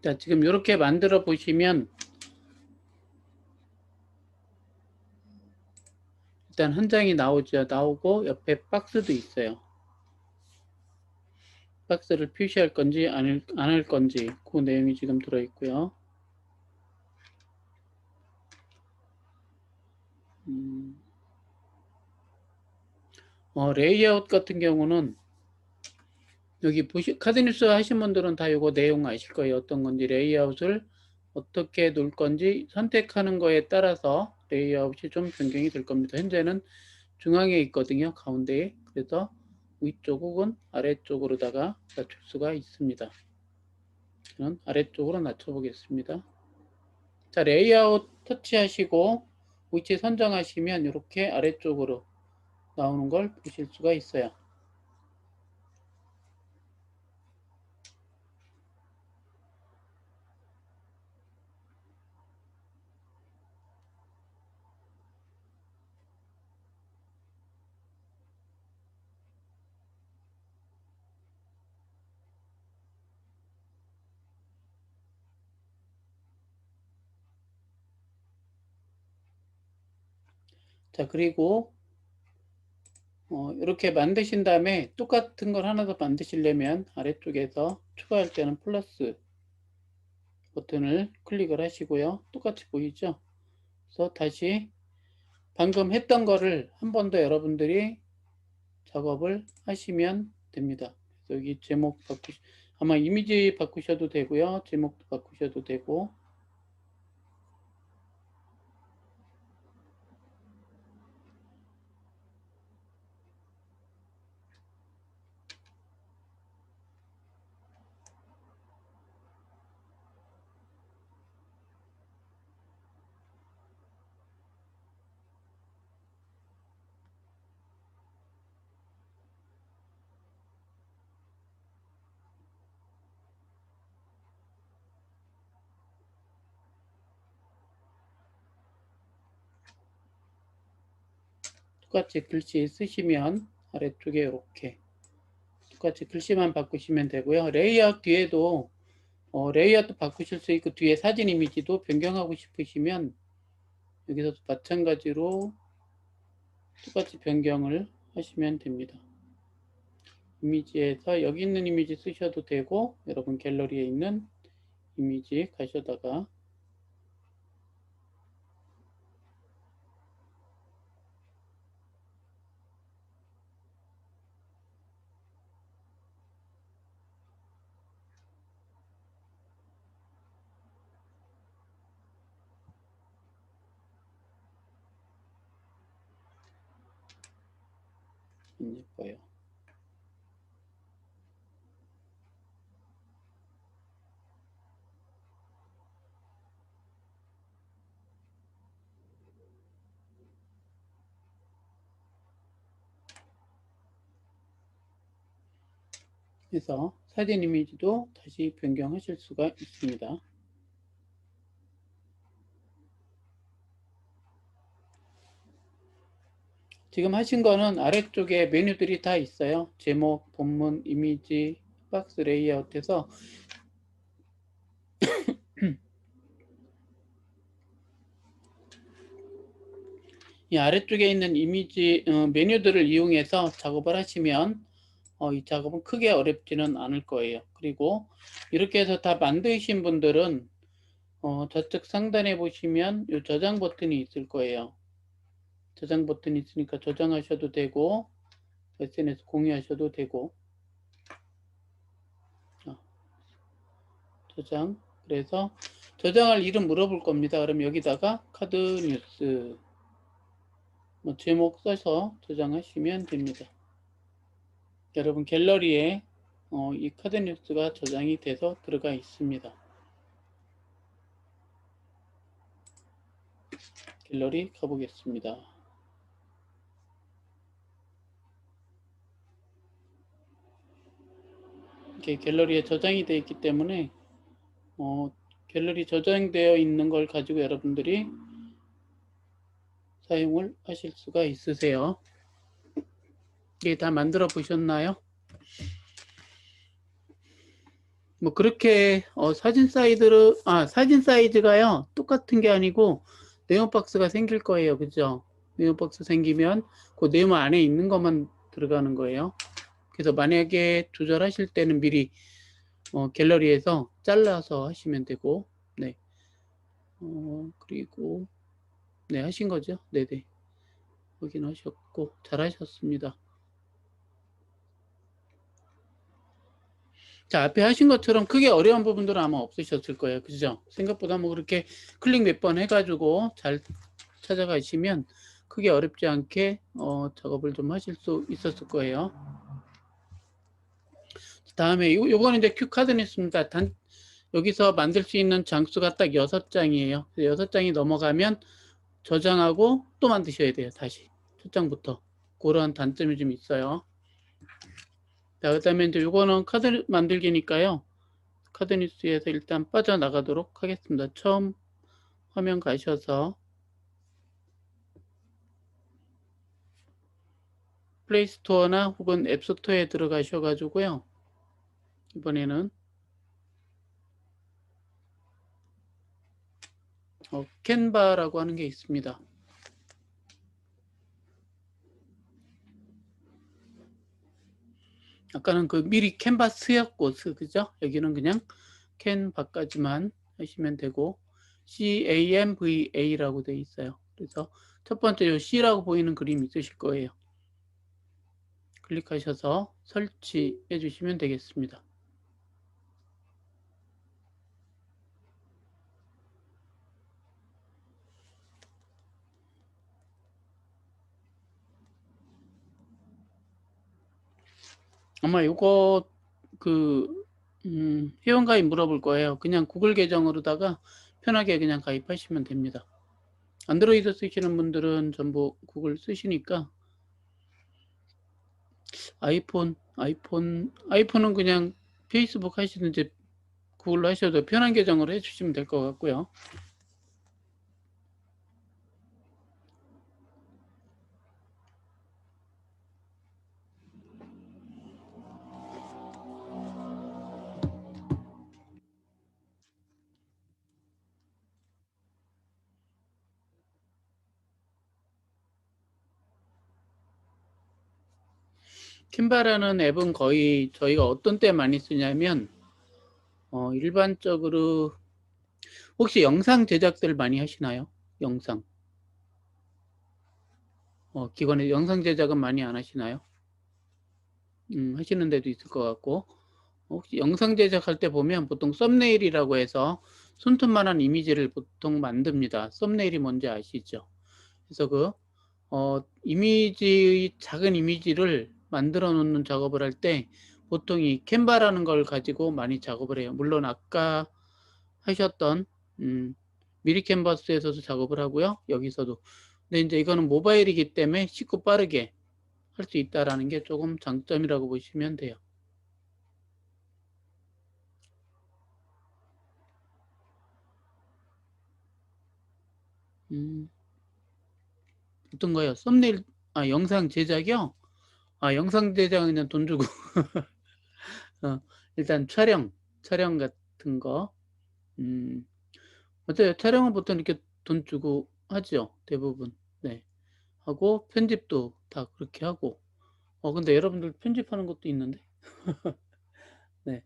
자, 지금 이렇게 만들어 보시면 일단 한 장이 나오죠. 나오고 옆에 박스도 있어요. 박스를 표시할 건지 안 할 건지 그 내용이 지금 들어있고요. 레이아웃 같은 경우는 여기 카드뉴스 하신 분들은 다 이거 내용 아실 거예요. 어떤 건지 레이아웃을 어떻게 놓을 건지 선택하는 거에 따라서 레이아웃이 좀 변경이 될 겁니다. 현재는 중앙에 있거든요. 가운데에. 그래서 위쪽 혹은 아래쪽으로다가 낮출 수가 있습니다. 저는 아래쪽으로 낮춰 보겠습니다. 자, 레이아웃 터치하시고 위치 선정하시면 이렇게 아래쪽으로 나오는 걸 보실 수가 있어요. 자, 그리고 이렇게 만드신 다음에 똑같은 걸 하나 더 만드시려면 아래쪽에서 추가할 때는 플러스 버튼을 클릭을 하시고요. 똑같이 보이죠? 그래서 다시 방금 했던 거를 한 번 더 여러분들이 작업을 하시면 됩니다. 그래서 여기 제목 아마 이미지 바꾸셔도 되고요. 제목도 바꾸셔도 되고 똑같이 글씨 쓰시면 아래쪽에 이렇게 똑같이 글씨만 바꾸시면 되고요. 레이아웃 뒤에도 레이아웃도 바꾸실 수 있고 뒤에 사진 이미지도 변경하고 싶으시면 여기서도 마찬가지로 똑같이 변경을 하시면 됩니다. 이미지에서 여기 있는 이미지 쓰셔도 되고, 여러분 갤러리에 있는 이미지 가셔다가 안 예뻐요. 그래서 사진 이미지도 다시 변경하실 수가 있습니다. 지금 하신 거는 아래쪽에 메뉴들이 다 있어요. 제목, 본문, 이미지, 박스 레이아웃해서 이 아래쪽에 있는 이미지 메뉴들을 이용해서 작업을 하시면 이 작업은 크게 어렵지는 않을 거예요. 그리고 이렇게 해서 다 만드신 분들은 저쪽 상단에 보시면 이 저장 버튼이 있을 거예요. 저장 버튼이 있으니까 저장하셔도 되고 SNS 공유하셔도 되고 저장. 그래서 저장할 이름 물어볼 겁니다. 그럼 여기다가 카드 뉴스 제목 써서 저장하시면 됩니다. 여러분 갤러리에 이 카드 뉴스가 저장이 돼서 들어가 있습니다. 갤러리 가보겠습니다. 이렇게 갤러리에 저장이 되어 있기 때문에 갤러리 저장되어 있는 걸 가지고 여러분들이 사용을 하실 수가 있으세요. 이게 다 만들어 보셨나요? 뭐 그렇게 사진 사이즈가요 똑같은 게 아니고 네모 박스가 생길 거예요. 그죠? 네모 박스 생기면 그 네모 안에 있는 것만 들어가는 거예요. 그래서 만약에 조절하실 때는 미리 갤러리에서 잘라서 하시면 되고, 네. 그리고 네 하신 거죠? 네네 확인하셨고 잘하셨습니다. 자, 앞에 하신 것처럼 크게 어려운 부분들은 아마 없으셨을 거예요. 그죠? 생각보다 뭐 그렇게 클릭 몇 번 해가지고 잘 찾아가시면 크게 어렵지 않게 작업을 좀 하실 수 있었을 거예요. 다음에 요거는 이제 큐 카드 냈습니다. 여기서 만들 수 있는 장수가 딱 6장이에요. 6장이 넘어가면 저장하고 또 만드셔야 돼요. 다시 첫 장부터. 그런 단점이 좀 있어요. 자, 그다음에 이제 요거는 카드 만들기니까요. 카드 뉴스에서 일단 빠져나가도록 하겠습니다. 처음 화면 가셔서 플레이스토어나 혹은 앱스토어에 들어가셔가지고요. 이번에는 캔바라고 하는 게 있습니다. 아까는 그 미리 캔바스였고, 그죠? 여기는 그냥 캔바까지만 하시면 되고, CANVA라고 되어 있어요. 그래서 첫 번째 요 C라고 보이는 그림이 있으실 거예요. 클릭하셔서 설치해 주시면 되겠습니다. 아마 요거 회원가입 물어볼 거예요. 그냥 구글 계정으로다가 편하게 그냥 가입하시면 됩니다. 안드로이드 쓰시는 분들은 전부 구글 쓰시니까 아이폰은 그냥 페이스북 하시든지 구글로 하셔도 편한 계정으로 해주시면 될 것 같고요. 캔바라는 앱은 거의 저희가 어떤 때 많이 쓰냐면 일반적으로 혹시 영상 제작들 많이 하시나요? 영상 기관에 영상 제작은 많이 안 하시나요? 하시는 데도 있을 것 같고 혹시 영상 제작할 때 보면 보통 썸네일이라고 해서 손톱만한 이미지를 보통 만듭니다. 썸네일이 뭔지 아시죠? 그래서 이미지, 작은 이미지를 만들어 놓는 작업을 할 때 보통 이 캔바라는 걸 가지고 많이 작업을 해요. 물론 아까 하셨던, 미리 캔버스에서도 작업을 하고요. 여기서도. 근데 이제 이거는 모바일이기 때문에 쉽고 빠르게 할 수 있다라는 게 조금 장점이라고 보시면 돼요. 음, 어떤 거요? 썸네일, 영상 제작이요? 영상 제작은 그냥 돈 주고, 일단 촬영 같은 거, 음, 맞아요. 촬영은 보통 이렇게 돈 주고 하죠. 대부분. 네. 하고, 편집도 다 그렇게 하고. 근데 여러분들 편집하는 것도 있는데? 네.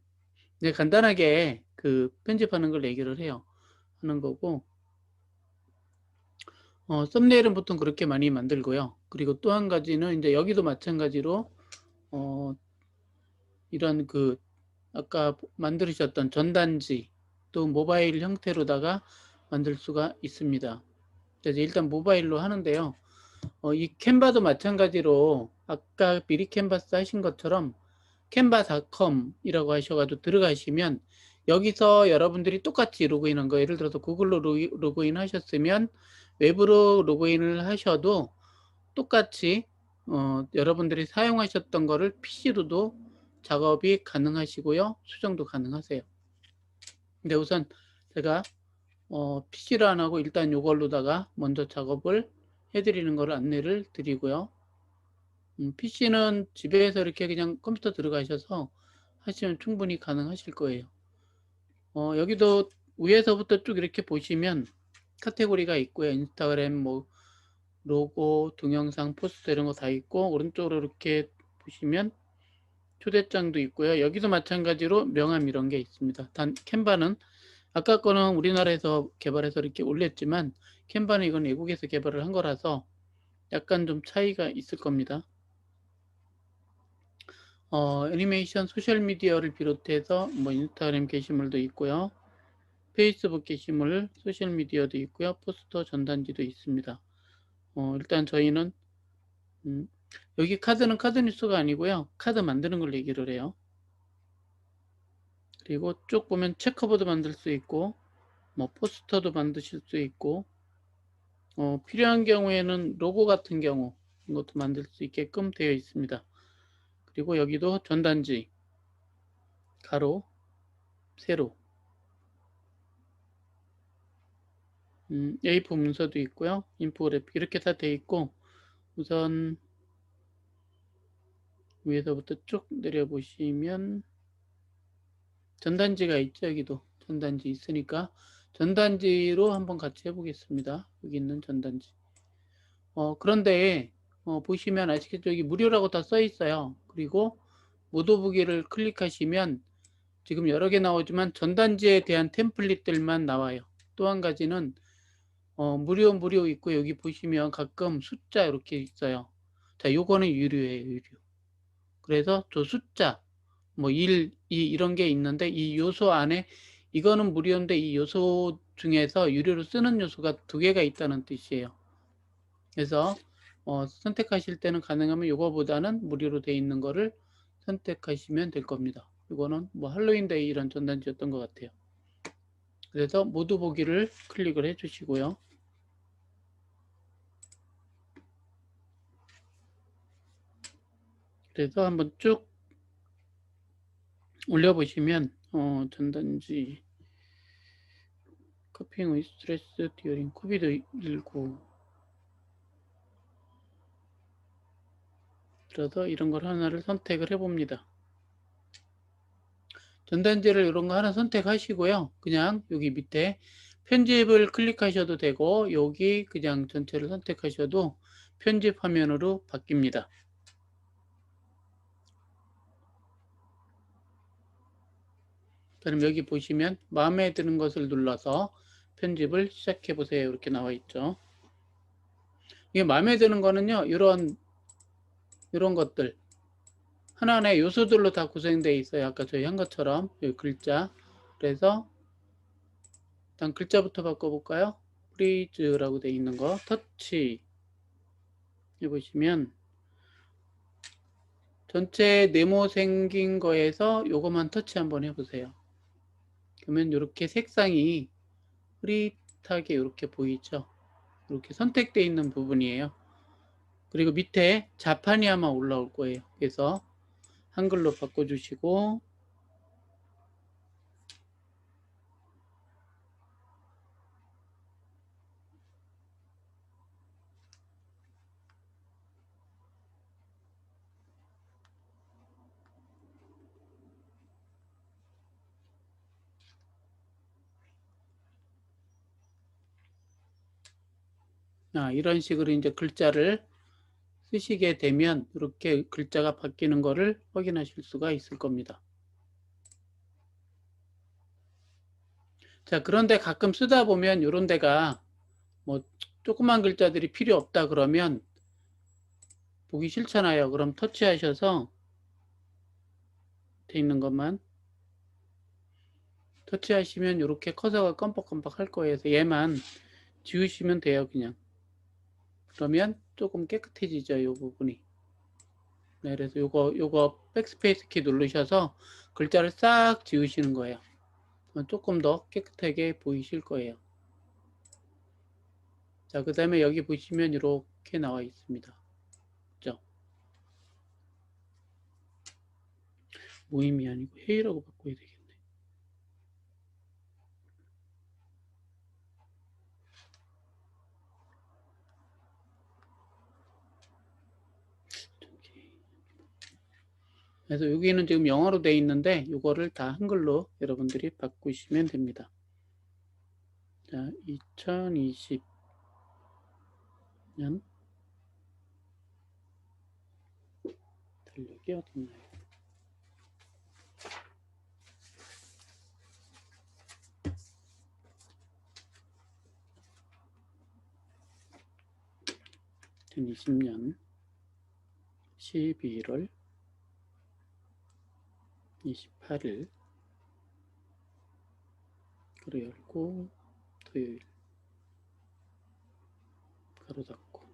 네, 간단하게 그 편집하는 걸 얘기를 해요. 하는 거고, 썸네일은 보통 그렇게 많이 만들고요. 그리고 또 한 가지는 이제 여기도 마찬가지로, 어, 이런 아까 만들으셨던 전단지 또 모바일 형태로다가 만들 수가 있습니다. 그래서 일단 모바일로 하는데요. 이 캔바도 마찬가지로 아까 미리 캔버스 하신 것처럼 캔바닷컴이라고 하셔가지고 들어가시면 여기서 여러분들이 똑같이 로그인한 거 예를 들어서 구글로 로그인 하셨으면 웹으로 로그인을 하셔도 똑같이 여러분들이 사용하셨던 거를 PC로도 작업이 가능하시고요. 수정도 가능하세요. 근데 우선 제가 PC로 안 하고 일단 이걸로다가 먼저 작업을 해드리는 거를 안내를 드리고요. PC는 집에서 이렇게 그냥 컴퓨터 들어가셔서 하시면 충분히 가능하실 거예요. 여기도 위에서부터 쭉 이렇게 보시면 카테고리가 있고요. 인스타그램, 뭐, 로고, 동영상, 포스터 이런 거 다 있고, 오른쪽으로 이렇게 보시면 초대장도 있고요. 여기도 마찬가지로 명함 이런 게 있습니다. 단, 캔바는 아까 거는 우리나라에서 개발해서 이렇게 올렸지만, 캔바는 이건 외국에서 개발을 한 거라서 약간 좀 차이가 있을 겁니다. 애니메이션 소셜미디어를 비롯해서 뭐 인스타그램 게시물도 있고요. 페이스북 게시물, 소셜미디어도 있고요. 포스터 전단지도 있습니다. 일단 저희는 음, 여기 카드는 카드 뉴스가 아니고요. 카드 만드는 걸 얘기를 해요. 그리고 쭉 보면 체커보드 만들 수 있고 뭐 포스터도 만드실 수 있고 필요한 경우에는 로고 같은 경우 이것도 만들 수 있게끔 되어 있습니다. 그리고 여기도 전단지 가로 세로 A4 문서도 있고요. 인포그래픽 이렇게 다 되어 있고 우선 위에서부터 쭉 내려보시면 전단지가 있죠. 여기도 전단지 있으니까 전단지로 한번 같이 해보겠습니다. 여기 있는 전단지. 그런데 보시면 아시겠죠? 여기 무료라고 다 써 있어요. 그리고 모두 보기를 클릭하시면 지금 여러 개 나오지만 전단지에 대한 템플릿들만 나와요. 또 한 가지는 무료 있고 여기 보시면 가끔 숫자 이렇게 있어요. 자, 요거는 유료예요, 유료. 그래서 저 숫자 뭐 1, 2 이런 게 있는데 이 요소 안에 이거는 무료인데 이 요소 중에서 유료로 쓰는 요소가 두 개가 있다는 뜻이에요. 그래서 선택하실 때는 가능하면 이거보다는 무료로 되어 있는 거를 선택하시면 될 겁니다. 이거는 뭐 할로윈데이 이런 전단지였던 것 같아요. 그래서 모두 보기를 클릭을 해 주시고요. 그래서 한번 쭉 올려보시면 전단지 커핑 위 스트레스 듀어링 코비드19 그래서 이런 걸 하나를 선택을 해봅니다. 전단지를 이런 거 하나 선택하시고요. 그냥 여기 밑에 편집을 클릭하셔도 되고 여기 그냥 전체를 선택하셔도 편집 화면으로 바뀝니다. 그럼 여기 보시면 마음에 드는 것을 눌러서 편집을 시작해 보세요. 이렇게 나와 있죠. 이게 마음에 드는 거는요, 이런 것들 하나하나의 요소들로 다 구성되어 있어요. 아까 저희 한 것처럼 여기 글자. 그래서 일단 글자부터 바꿔볼까요? 프리즈라고 되어 있는 거 터치 해보시면 전체 네모 생긴 거에서 요것만 터치 한번 해보세요. 그러면 이렇게 색상이 흐릿하게 이렇게 보이죠. 이렇게 선택되어 있는 부분이에요. 그리고 밑에 자판이 아마 올라올 거예요. 그래서 한글로 바꿔주시고, 이런 식으로 이제 글자를 쓰시게 되면 이렇게 글자가 바뀌는 것을 확인하실 수가 있을 겁니다. 자, 그런데 가끔 쓰다 보면 이런 데가 뭐 조그만 글자들이 필요 없다 그러면 보기 싫잖아요. 그럼 터치하셔서 돼 있는 것만 터치하시면 이렇게 커서가 껌뻑껌뻑 할 거예요. 그래서 얘만 지우시면 돼요. 그냥. 그러면 조금 깨끗해지죠. 이 부분이. 네, 그래서 요거 백스페이스 키 누르셔서 글자를 싹 지우시는 거예요. 조금 더 깨끗하게 보이실 거예요. 자, 그 다음에 여기 보시면 이렇게 나와 있습니다. 그죠? 모임이 아니고 회의라고 바꿔야 되겠네. 그래서 여기는 지금 영어로 되어 있는데 이거를 다 한글로 여러분들이 바꾸시면 됩니다. 자, 2020년 달력이 어딨나요? (2020년 11월 28일) 그래 열고 토요일 가로 닫고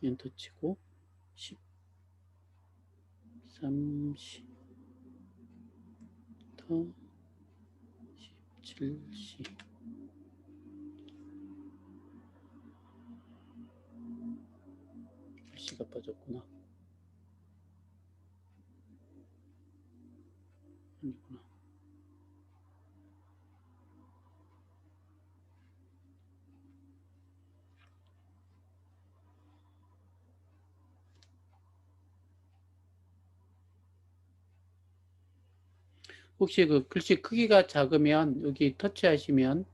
엔터 치고 10, 30, 더 17시 글씨가 빠졌구나. 아니구나. 혹시 그 글씨 크기가 작으면 여기 터치하시면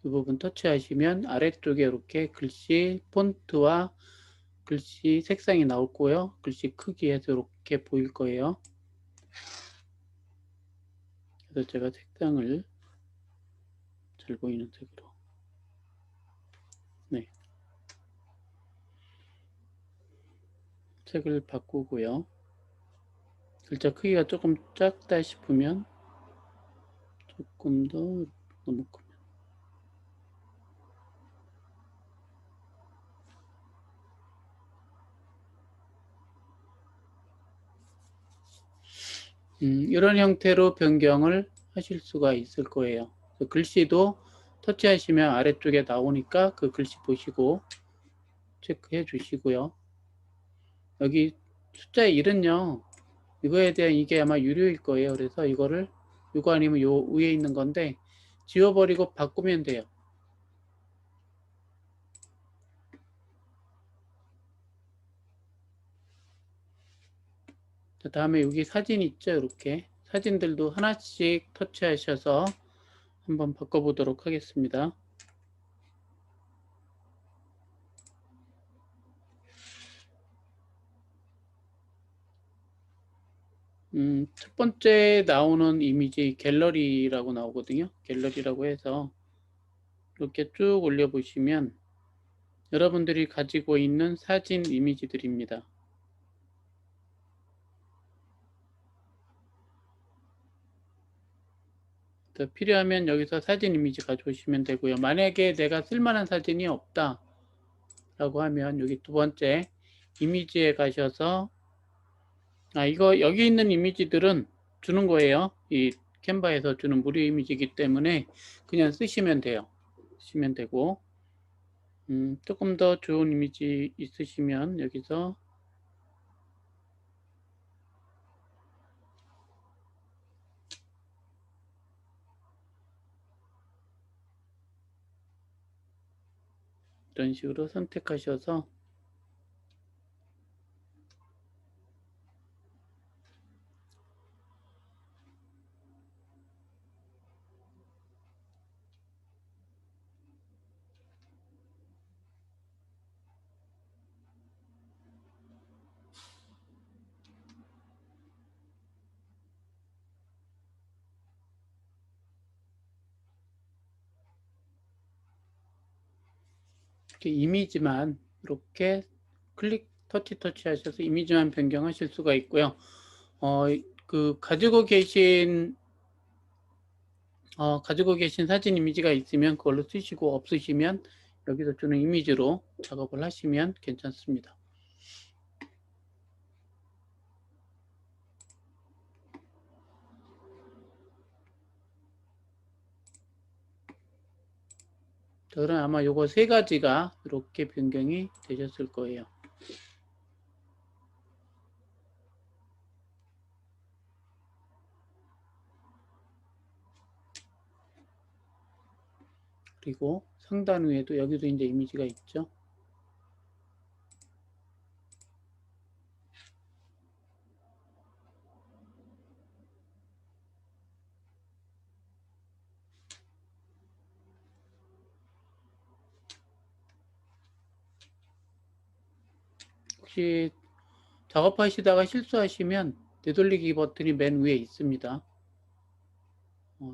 이 부분 터치하시면 아래쪽에 이렇게 글씨 폰트와 글씨 색상이 나올 거예요. 글씨 크기에서 이렇게 보일 거예요. 그래서 제가 색상을 잘 보이는 색으로. 네. 색을 바꾸고요. 글자 크기가 조금 작다 싶으면 조금 더 너무 크면 이런 형태로 변경을 하실 수가 있을 거예요. 글씨도 터치하시면 아래쪽에 나오니까 그 글씨 보시고 체크해 주시고요. 여기 숫자 1은요. 이거에 대한 이게 아마 유료일 거예요. 그래서 이거 아니면 요 위에 있는 건데 지워버리고 바꾸면 돼요. 다음에 여기 사진 있죠. 이렇게 사진들도 하나씩 터치하셔서 한번 바꿔보도록 하겠습니다. 첫 번째 나오는 이미지 갤러리라고 나오거든요. 갤러리라고 해서 이렇게 쭉 올려보시면 여러분들이 가지고 있는 사진 이미지들입니다. 필요하면 여기서 사진 이미지 가져오시면 되고요. 만약에 내가 쓸만한 사진이 없다 라고 하면 여기 두 번째 이미지에 가셔서 이거 여기 있는 이미지들은 주는 거예요. 이 캔바에서 주는 무료 이미지이기 때문에 그냥 쓰시면 돼요. 쓰시면 되고 조금 더 좋은 이미지 있으시면 여기서 이런 식으로 선택하셔서 이렇게 이미지만 이렇게 클릭 터치 하셔서 이미지만 변경하실 수가 있고요. 가지고 계신 사진 이미지가 있으면 그걸로 쓰시고 없으시면 여기서 주는 이미지로 작업을 하시면 괜찮습니다. 그럼 아마 요거 세 가지가 이렇게 변경이 되셨을 거예요. 그리고 상단 위에도 여기도 이제 이미지가 있죠. 혹시 작업하시다가 실수하시면 되돌리기 버튼이 맨 위에 있습니다.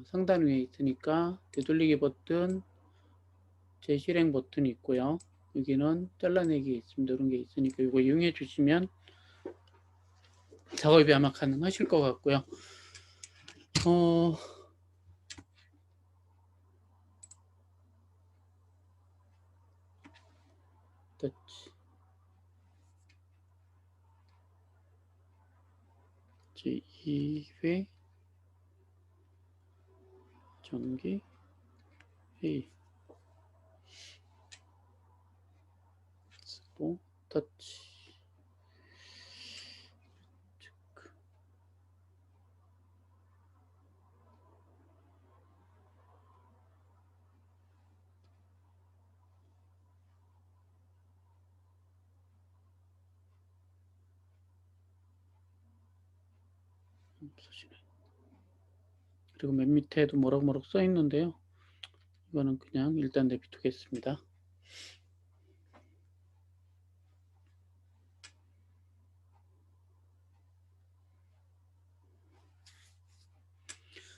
상단 위에 있으니까 되돌리기 버튼, 재실행 버튼이 있고요. 여기는 잘라내기 있습니다. 이런 게 있으니까 이거 이용해 주시면 작업이 아마 가능하실 것 같고요. 제2회 정기 회의 스포 터치 체크. 그리고 맨 밑에도 뭐라고 써 있는데요. 이거는 그냥 일단 내비두겠습니다.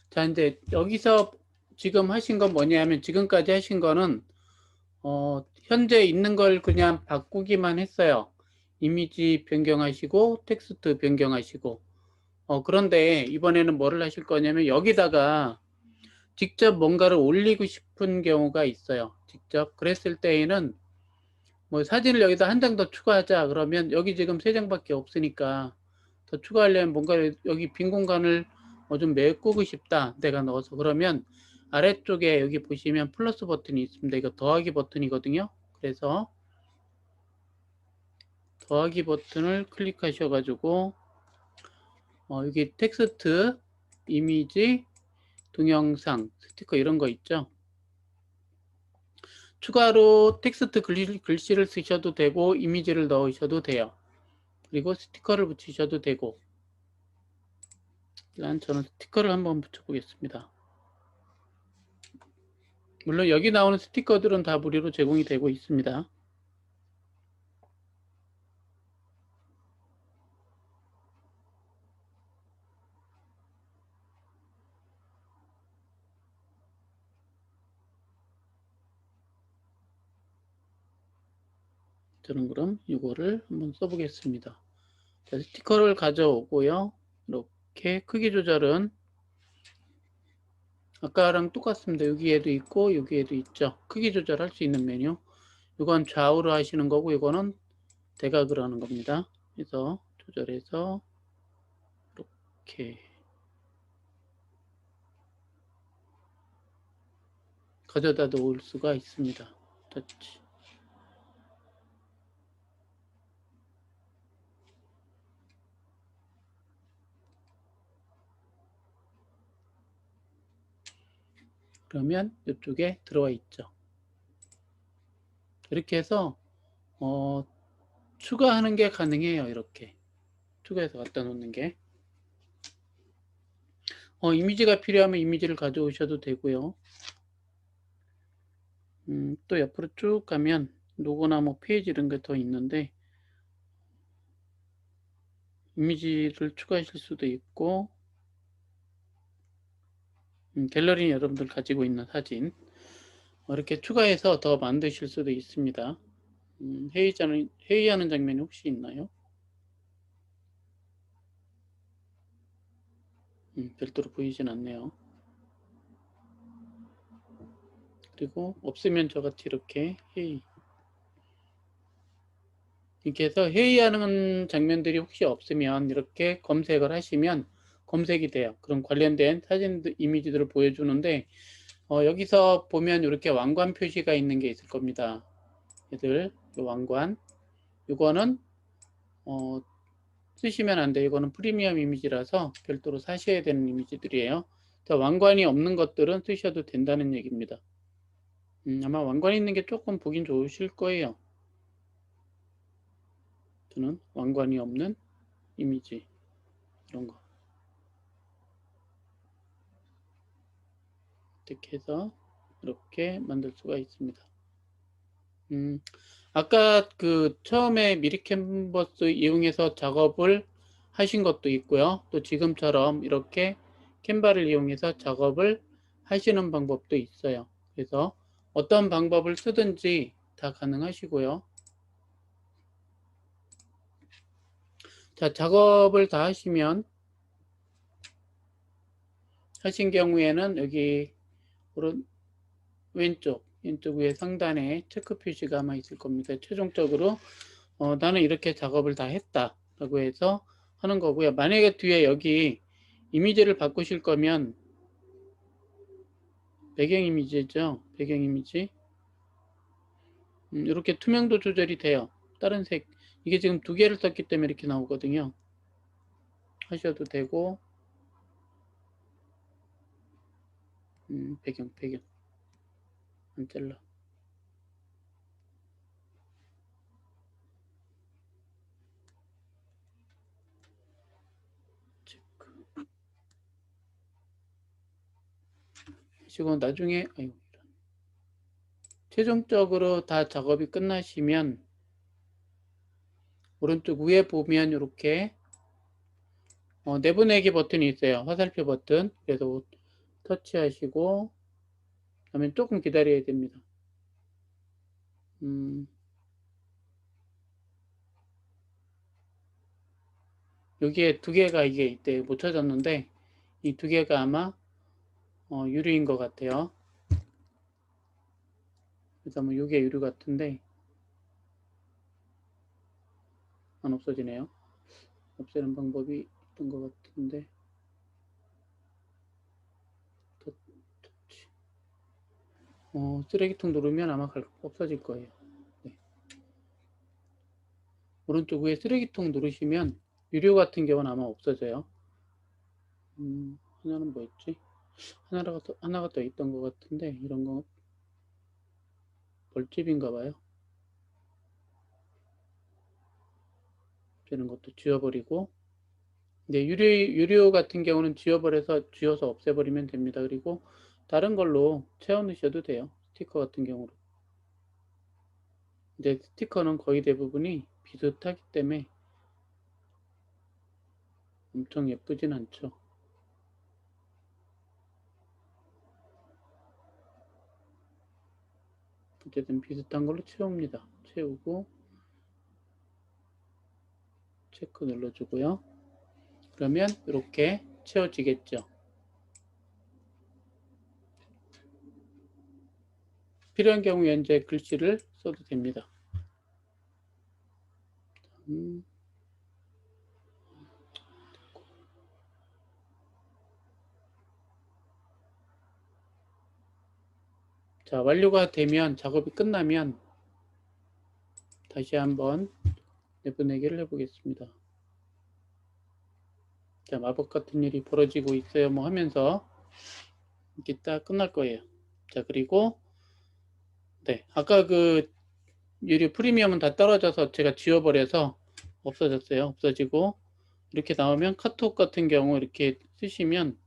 자, 이제 여기서 지금 하신 건 뭐냐면 지금까지 하신 거는 현재 있는 걸 그냥 바꾸기만 했어요. 이미지 변경하시고 텍스트 변경하시고 그런데 이번에는 뭐를 하실 거냐면 여기다가 직접 뭔가를 올리고 싶은 경우가 있어요. 직접 그랬을 때에는 뭐 사진을 여기다 한 장 더 추가하자 그러면 여기 지금 세 장밖에 없으니까 더 추가하려면 뭔가 여기 빈 공간을 좀 메꾸고 싶다 내가 넣어서 그러면 아래쪽에 여기 보시면 플러스 버튼이 있습니다. 이거 더하기 버튼이거든요. 그래서 더하기 버튼을 클릭하셔 가지고 여기 텍스트, 이미지, 동영상, 스티커 이런 거 있죠. 추가로 텍스트 글씨를 쓰셔도 되고 이미지를 넣으셔도 돼요. 그리고 스티커를 붙이셔도 되고 일단 저는 스티커를 한번 붙여보겠습니다. 물론 여기 나오는 스티커들은 다 무료로 제공이 되고 있습니다. 저는 그럼 이거를 한번 써보겠습니다. 자, 스티커를 가져오고요. 이렇게 크기 조절은 아까랑 똑같습니다. 여기에도 있고 여기에도 있죠. 크기 조절할 수 있는 메뉴. 이건 좌우로 하시는 거고 이거는 대각으로 하는 겁니다. 그래서 조절해서 이렇게 가져다 놓을 수가 있습니다. 터치. 그러면 이쪽에 들어와 있죠. 이렇게 해서 추가하는 게 가능해요. 이렇게 추가해서 갖다 놓는 게 이미지가 필요하면 이미지를 가져오셔도 되고요. 또 옆으로 쭉 가면 로고나 뭐 페이지 이런 게 더 있는데 이미지를 추가하실 수도 있고 갤러리 여러분들 가지고 있는 사진 이렇게 추가해서 더 만드실 수도 있습니다. 회의하는 장면이 혹시 있나요? 별도로 보이진 않네요. 그리고 없으면 저같이 이렇게 이렇게 해서 회의하는 장면들이 혹시 없으면 이렇게 검색을 하시면 검색이 돼요. 그럼 관련된 사진 이미지들을 보여주는데 여기서 보면 이렇게 왕관 표시가 있는 게 있을 겁니다. 얘들 왕관 이거는 쓰시면 안 돼요. 이거는 프리미엄 이미지라서 별도로 사셔야 되는 이미지들이에요. 왕관이 없는 것들은 쓰셔도 된다는 얘기입니다. 아마 왕관 있는 게 조금 보긴 좋으실 거예요. 저는 왕관이 없는 이미지 이런 거 이렇게 해서 이렇게 만들 수가 있습니다. 아까 그 처음에 미리 캔버스 이용해서 작업을 하신 것도 있고요. 또 지금처럼 이렇게 캔바를 이용해서 작업을 하시는 방법도 있어요. 그래서 어떤 방법을 쓰든지 다 가능하시고요. 자, 작업을 다 하신 경우에는 여기 오른 왼쪽 위에 상단에 체크 표시가 아마 있을 겁니다. 최종적으로 나는 이렇게 작업을 다 했다 라고 해서 하는 거고요. 만약에 뒤에 여기 이미지를 바꾸실 거면 배경 이미지죠. 배경 이미지 이렇게 투명도 조절이 돼요. 다른 색 이게 지금 두 개를 썼기 때문에 이렇게 나오거든요. 하셔도 되고 배경 안 잘라. 하시고 나중에 최종적으로 다 작업이 끝나시면 오른쪽 위에 보면 이렇게 내보내기 버튼이 있어요. 화살표 버튼. 그래서 터치하시고 그러면 조금 기다려야 됩니다. 여기에 두 개가 이게 이때 못 찾았는데 이 두 개가 아마 유리인 것 같아요. 그래서 뭐 이게 유리 같은데 안 없어지네요. 없애는 방법이 있던 것 같은데 쓰레기통 누르면 아마 없어질 거예요. 네. 오른쪽 위에 쓰레기통 누르시면 유료 같은 경우는 아마 없어져요. 하나는 뭐였지? 하나가 더 있던 것 같은데 이런 거 벌집인가 봐요. 되는 것도 지워버리고 네, 유료 같은 경우는 지워서 없애버리면 됩니다. 그리고 다른 걸로 채워 넣으셔도 돼요. 스티커 같은 경우로. 이제 스티커는 거의 대부분이 비슷하기 때문에 엄청 예쁘진 않죠. 어쨌든 비슷한 걸로 채웁니다. 채우고 체크 눌러주고요. 그러면 이렇게 채워지겠죠. 필요한 경우에 이제 글씨를 써도 됩니다. 자, 완료가 되면, 작업이 끝나면 다시 한번 내보내기를 해보겠습니다. 자, 마법 같은 일이 벌어지고 있어요 뭐 하면서 이렇게 딱 끝날 거예요. 자, 그리고 네, 아까 그 유료 프리미엄은 다 떨어져서 제가 지워버려서 없어졌어요. 없어지고 이렇게 나오면 카톡 같은 경우 이렇게 쓰시면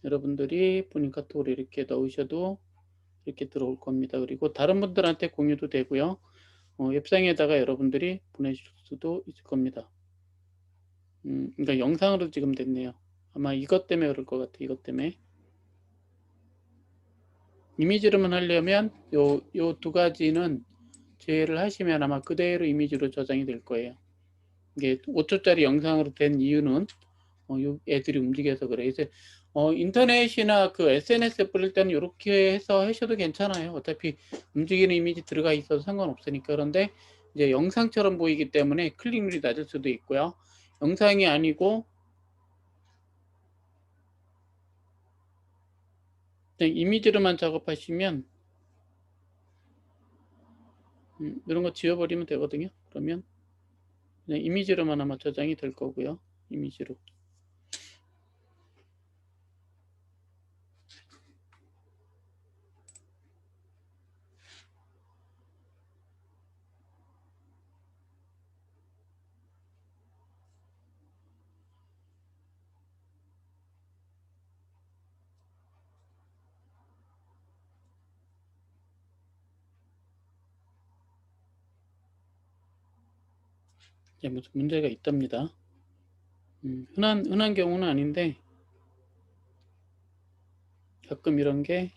여러분들이 본인 카톡으로 이렇게 넣으셔도 이렇게 들어올 겁니다. 그리고 다른 분들한테 공유도 되고요. 웹상에다가 여러분들이 보내실 수도 있을 겁니다. 그러니까 영상으로 지금 됐네요. 아마 이것 때문에 그럴 것 같아요. 이것 때문에. 이미지로만 하려면 요 두 가지는 제외를 하시면 아마 그대로 이미지로 저장이 될 거예요. 이게 5초짜리 영상으로 된 이유는 요 애들이 움직여서 그래요. 그래서 인터넷이나 그 SNS에 뿌릴 때는 이렇게 해서 하셔도 괜찮아요. 어차피 움직이는 이미지 들어가 있어도 상관없으니까. 그런데 이제 영상처럼 보이기 때문에 클릭률이 낮을 수도 있고요. 영상이 아니고 그냥 이미지로만 작업하시면 이런 거 지워버리면 되거든요. 그러면 그냥 이미지로만 아마 저장이 될 거고요. 이미지로. 무슨 문제가 있답니다. 흔한 경우는 아닌데 가끔 이런 게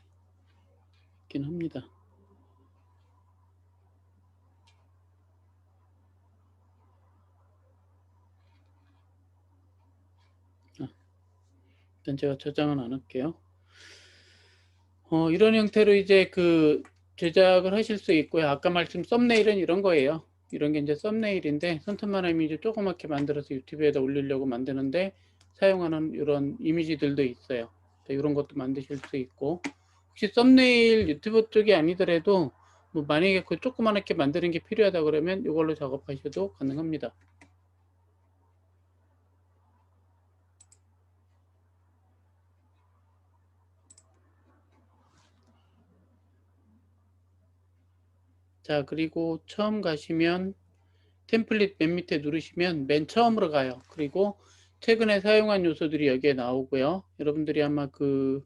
있긴 합니다. 일단 제가 저장은 안 할게요. 이런 형태로 이제 그 제작을 하실 수 있고요. 아까 말씀 썸네일은 이런 거예요. 이런 게 이제 썸네일인데 손톱만 이미지 조그맣게 만들어서 유튜브에다 올리려고 만드는데 사용하는 이런 이미지들도 있어요. 이런 것도 만드실 수 있고 혹시 썸네일 유튜브 쪽이 아니더라도 뭐 만약에 그 조그맣게 만드는 게 필요하다 그러면 이걸로 작업하셔도 가능합니다. 자, 그리고 처음 가시면 템플릿 맨 밑에 누르시면 맨 처음으로 가요. 그리고 최근에 사용한 요소들이 여기에 나오고요. 여러분들이 아마 그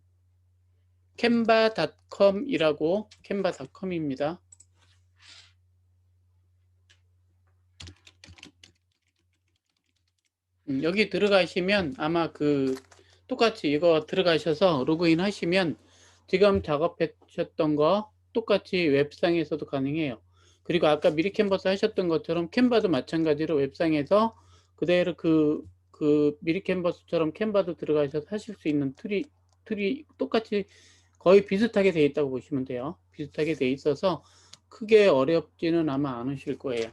canva.com이라고 canva.com입니다. 여기 들어가시면 아마 그 똑같이 이거 들어가셔서 로그인 하시면 지금 작업하셨던 거 똑같이 웹상에서도 가능해요. 그리고 아까 미리 캔버스 하셨던 것처럼 캔바도 마찬가지로 웹상에서 그대로 그 미리 캔버스처럼 캔바도 들어가셔서 하실 수 있는 툴이 똑같이 거의 비슷하게 돼 있다고 보시면 돼요. 비슷하게 돼 있어서 크게 어렵지는 아마 않으실 거예요.